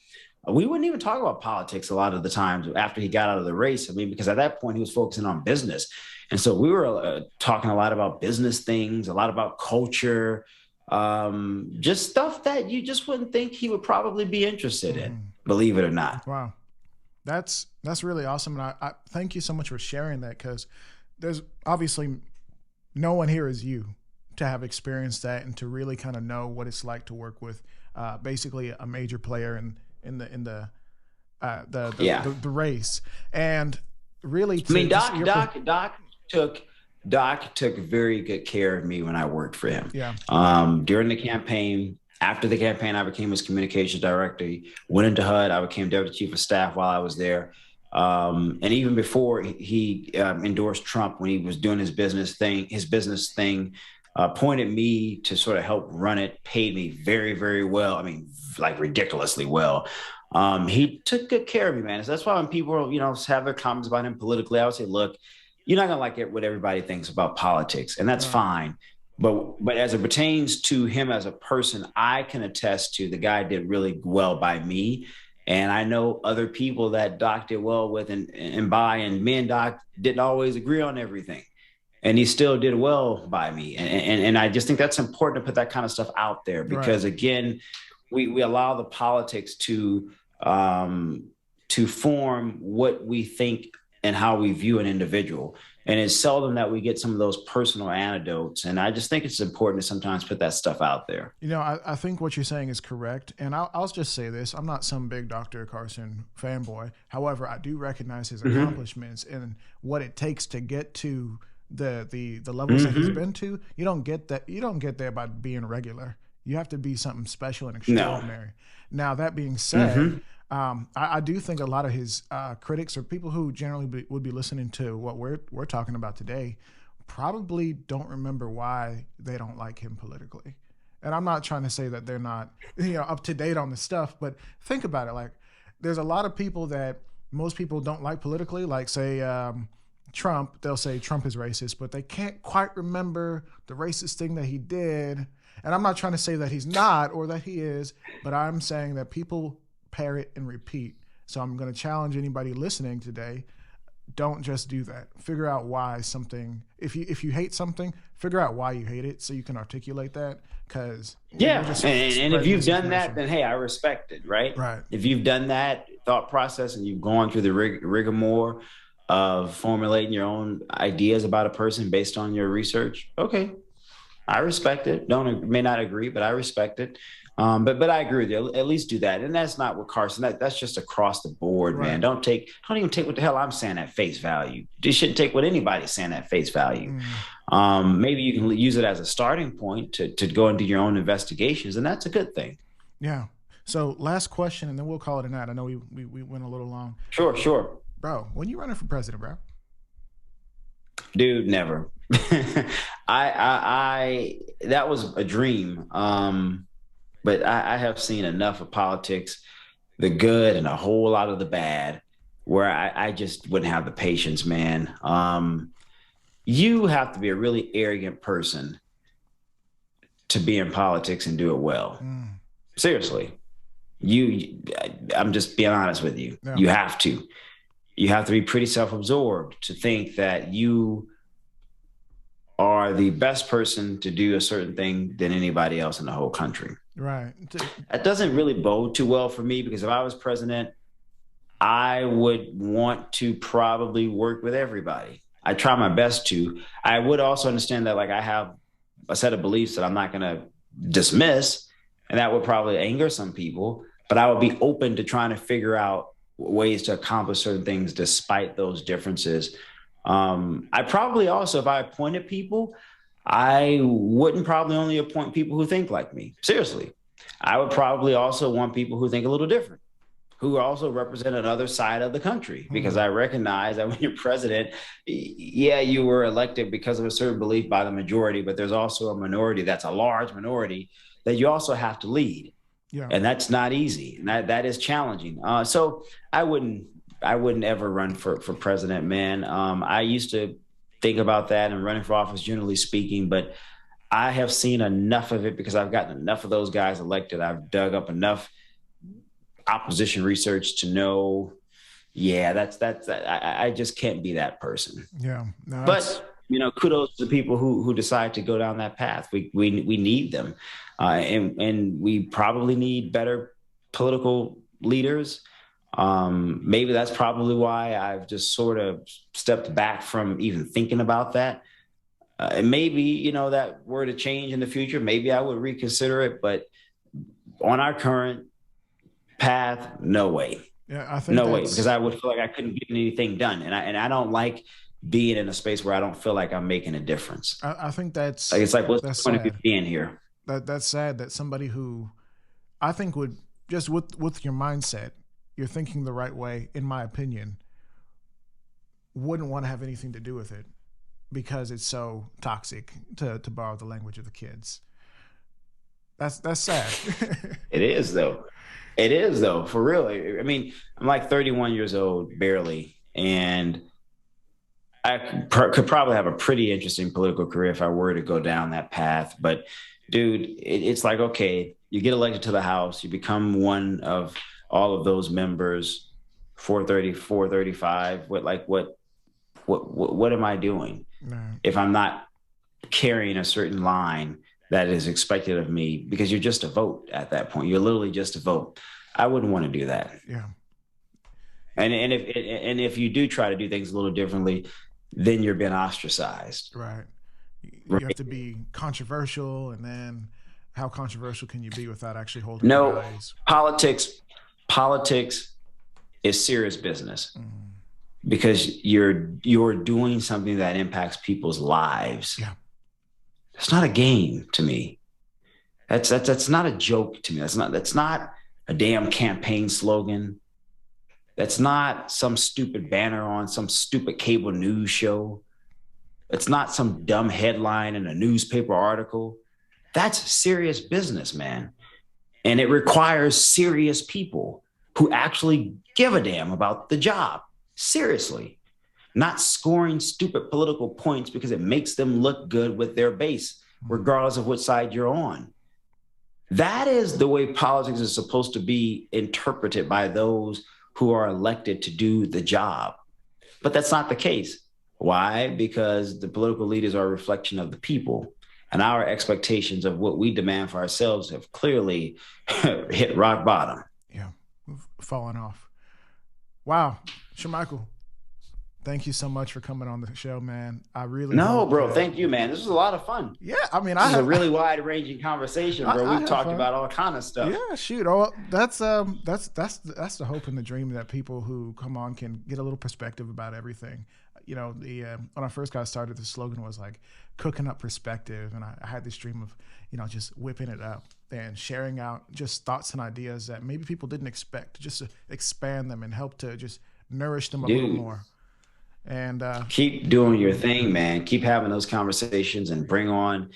we wouldn't even talk about politics a lot of the times after he got out of the race. I mean, because at that point he was focusing on business. And so we were talking a lot about business things, a lot about culture, just stuff that you just wouldn't think he would probably be interested in, believe it or not. Wow. That's really awesome. And I thank you so much for sharing that, because there's obviously no one here is you to have experienced that and to really kind of know what it's like to work with basically a major player in the race. And really, I mean, Doc took very good care of me when I worked for him. Yeah. During the campaign, after the campaign, I became his communications director. He went into HUD. I became deputy chief of staff while I was there. And even before he endorsed Trump, when he was doing his business thing, appointed me to sort of help run it, paid me very, very well. I mean, like ridiculously well. He took good care of me, man. So that's why when people, have their comments about him politically, I would say, look, you're not going to like it what everybody thinks about politics, and that's fine. But as it pertains to him as a person, I can attest to the guy did really well by me. And I know other people that Doc did well with and by, and me and Doc didn't always agree on everything. And he still did well by me. And I just think that's important to put that kind of stuff out there, because again, we allow the politics to form what we think and how we view an individual. And it's seldom that we get some of those personal anecdotes. And I just think it's important to sometimes put that stuff out there. I think what you're saying is correct. And I'll just say this. I'm not some big Dr. Carson fanboy. However, I do recognize his accomplishments and what it takes to get to the levels that he's been to. You don't get there by being regular. You have to be something special and No. extraordinary. Now, that being said, I do think a lot of his critics or people who generally would be listening to what we're talking about today probably don't remember why they don't like him politically. And I'm not trying to say that they're not, up to date on the stuff, but think about it. Like, there's a lot of people that most people don't like politically, like say Trump. They'll say Trump is racist, but they can't quite remember the racist thing that he did. And I'm not trying to say that he's not or that he is, but I'm saying that people parrot and repeat. So I'm going to challenge anybody listening today. Don't just do that. Figure out why something, if you hate something, figure out why you hate it so you can articulate that. Because and if you've done that, then hey, I respect it, right? Right. If you've done that thought process and you've gone through the rigmarole of formulating your own ideas about a person based on your research, okay, I respect it. May not agree, but I respect it. But I agree with you. At least do that. And that's not what Carson, that's just across the board, right, man. Don't even take what the hell I'm saying at face value. You shouldn't take what anybody's saying at face value. Maybe you can use it as a starting point to go into your own investigations, and that's a good thing. Yeah. So last question, and then we'll call it a night. I know we went a little long. Sure. Bro, when you running for president, bro? Dude, never. That was a dream. But I have seen enough of politics, the good and a whole lot of the bad, where I just wouldn't have the patience, man. You have to be a really arrogant person to be in politics and do it well. Seriously. I'm just being honest with you. Yeah. You have to be pretty self-absorbed to think that you are the best person to do a certain thing than anybody else in the whole country. Right. That doesn't really bode too well for me, because if I was president, I would want to probably work with everybody. I try my best to. I would also understand that, like, I have a set of beliefs that I'm not going to dismiss, and that would probably anger some people, but I would be open to trying to figure out ways to accomplish certain things despite those differences. I probably also, if I appointed people, I wouldn't probably only appoint people who think like me. Seriously. I would probably also want people who think a little different, who also represent another side of the country, because I recognize that when you're president, yeah, you were elected because of a certain belief by the majority, but there's also a minority that's a large minority that you also have to lead. Yeah. And that's not easy. And that is challenging. So I wouldn't ever run for president, man. I used to think about that and running for office, generally speaking, but I have seen enough of it because I've gotten enough of those guys elected. I've dug up enough opposition research to know, I just can't be that person. Yeah. No, but kudos to the people who decide to go down that path. We need them. And we probably need better political leaders. Maybe that's probably why I've just sort of stepped back from even thinking about that. And maybe, that were to change in the future, maybe I would reconsider it. But on our current path, no way. Yeah, I think no way, because I would feel like I couldn't get anything done. And I don't like being in a space where I don't feel like I'm making a difference. I think that's like, it's like, what's the point of you being here? That's sad that somebody who I think would just with your mindset, you're thinking the right way, in my opinion, wouldn't want to have anything to do with it because it's so toxic, to borrow the language of the kids. That's sad. It is though, for real. I mean, I'm like 31 years old, barely, and I could probably have a pretty interesting political career if I were to go down that path. But dude, it's like, okay, you get elected to the House, you become one of all of those members, 430, 435. What am I doing if I'm not carrying a certain line that is expected of me? Because you're just a vote at that point. You're literally just a vote. I wouldn't want to do that. Yeah. And if you do try to do things a little differently, then you're being ostracized. Right. You have to be controversial, and then how controversial can you be without actually holding ties? Politics is serious business because you're doing something that impacts people's lives. Yeah. It's not a game to me. That's not a joke to me. That's not a damn campaign slogan. That's not some stupid banner on some stupid cable news show. It's not some dumb headline in a newspaper article. That's serious business, man. And it requires serious people who actually give a damn about the job. Seriously. Not scoring stupid political points because it makes them look good with their base, regardless of which side you're on. That is the way politics is supposed to be interpreted by those who are elected to do the job. But that's not the case. Why? Because the political leaders are a reflection of the people. And our expectations of what we demand for ourselves have clearly hit rock bottom. Yeah, we've fallen off. Wow. Shermichael, thank you so much for coming on the show, man. I really bro. Thank you, man. This was a lot of fun. Yeah, I mean, this is a really wide-ranging conversation, bro. We've talked about all kind of stuff. Yeah, shoot. Oh, that's the hope and the dream that people who come on can get a little perspective about everything. You know, when I first got started, the slogan was like cooking up perspective, and I had this dream of, you know, just whipping it up and sharing out just thoughts and ideas that maybe people didn't expect, just to expand them and help to just nourish them a little more. And keep doing your thing, man. Keep having those conversations and bring on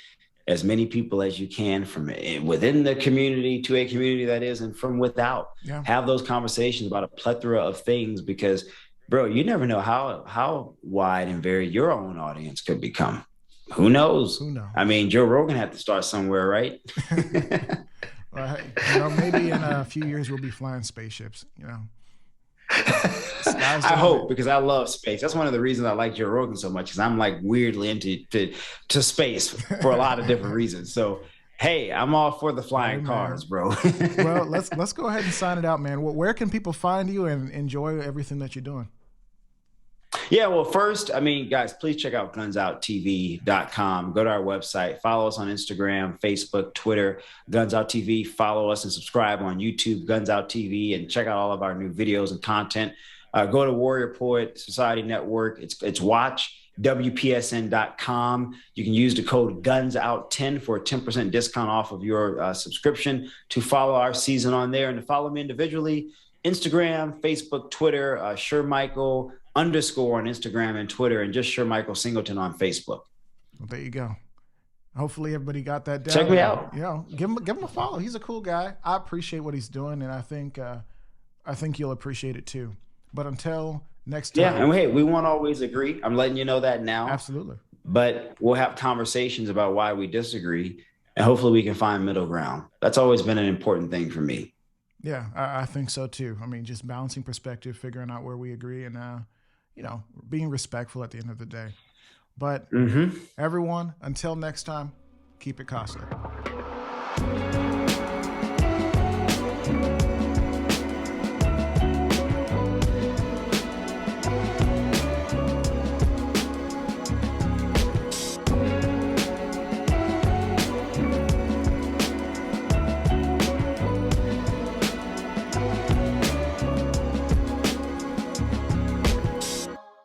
as many people as you can from within the community to a community that is, and from without. Yeah. Have those conversations about a plethora of things, because, bro, you never know how wide and varied your own audience could become. Who knows? Who knows? I mean, Joe Rogan had to start somewhere, right? Well, you know, maybe in a few years we'll be flying spaceships, you know. I hope, because I love space. That's one of the reasons I like Joe Rogan so much, because I'm like weirdly into to space for a lot of different reasons. So, hey, I'm all for the flying cars, bro. Well, let's go ahead and sign it out, man. Where can people find you and enjoy everything that you're doing? Yeah, well, first, I mean, guys, please check out GunsOutTV.com. Go to our website. Follow us on Instagram, Facebook, Twitter, GunsOut TV. Follow us and subscribe on YouTube, GunsOut TV, and check out all of our new videos and content. Go to Warrior Poet Society Network. It's watchwpsn.com. You can use the code GunsOut10 for a 10% discount off of your subscription to follow our season on there. And to follow me individually, Instagram, Facebook, Twitter, Shermichael _ on Instagram and Twitter, and just Shermichael Singleton on Facebook. Well, there you go. Hopefully everybody got that down. Check me out. You know, give him a follow. He's a cool guy. I appreciate what he's doing, and I think you'll appreciate it too. But until next time. Yeah, and hey, we won't always agree. I'm letting you know that now. Absolutely. But we'll have conversations about why we disagree, and hopefully we can find middle ground. That's always been an important thing for me. Yeah, I think so too. I mean, just balancing perspective, figuring out where we agree, and you know, being respectful at the end of the day. But everyone, until next time, keep it costly.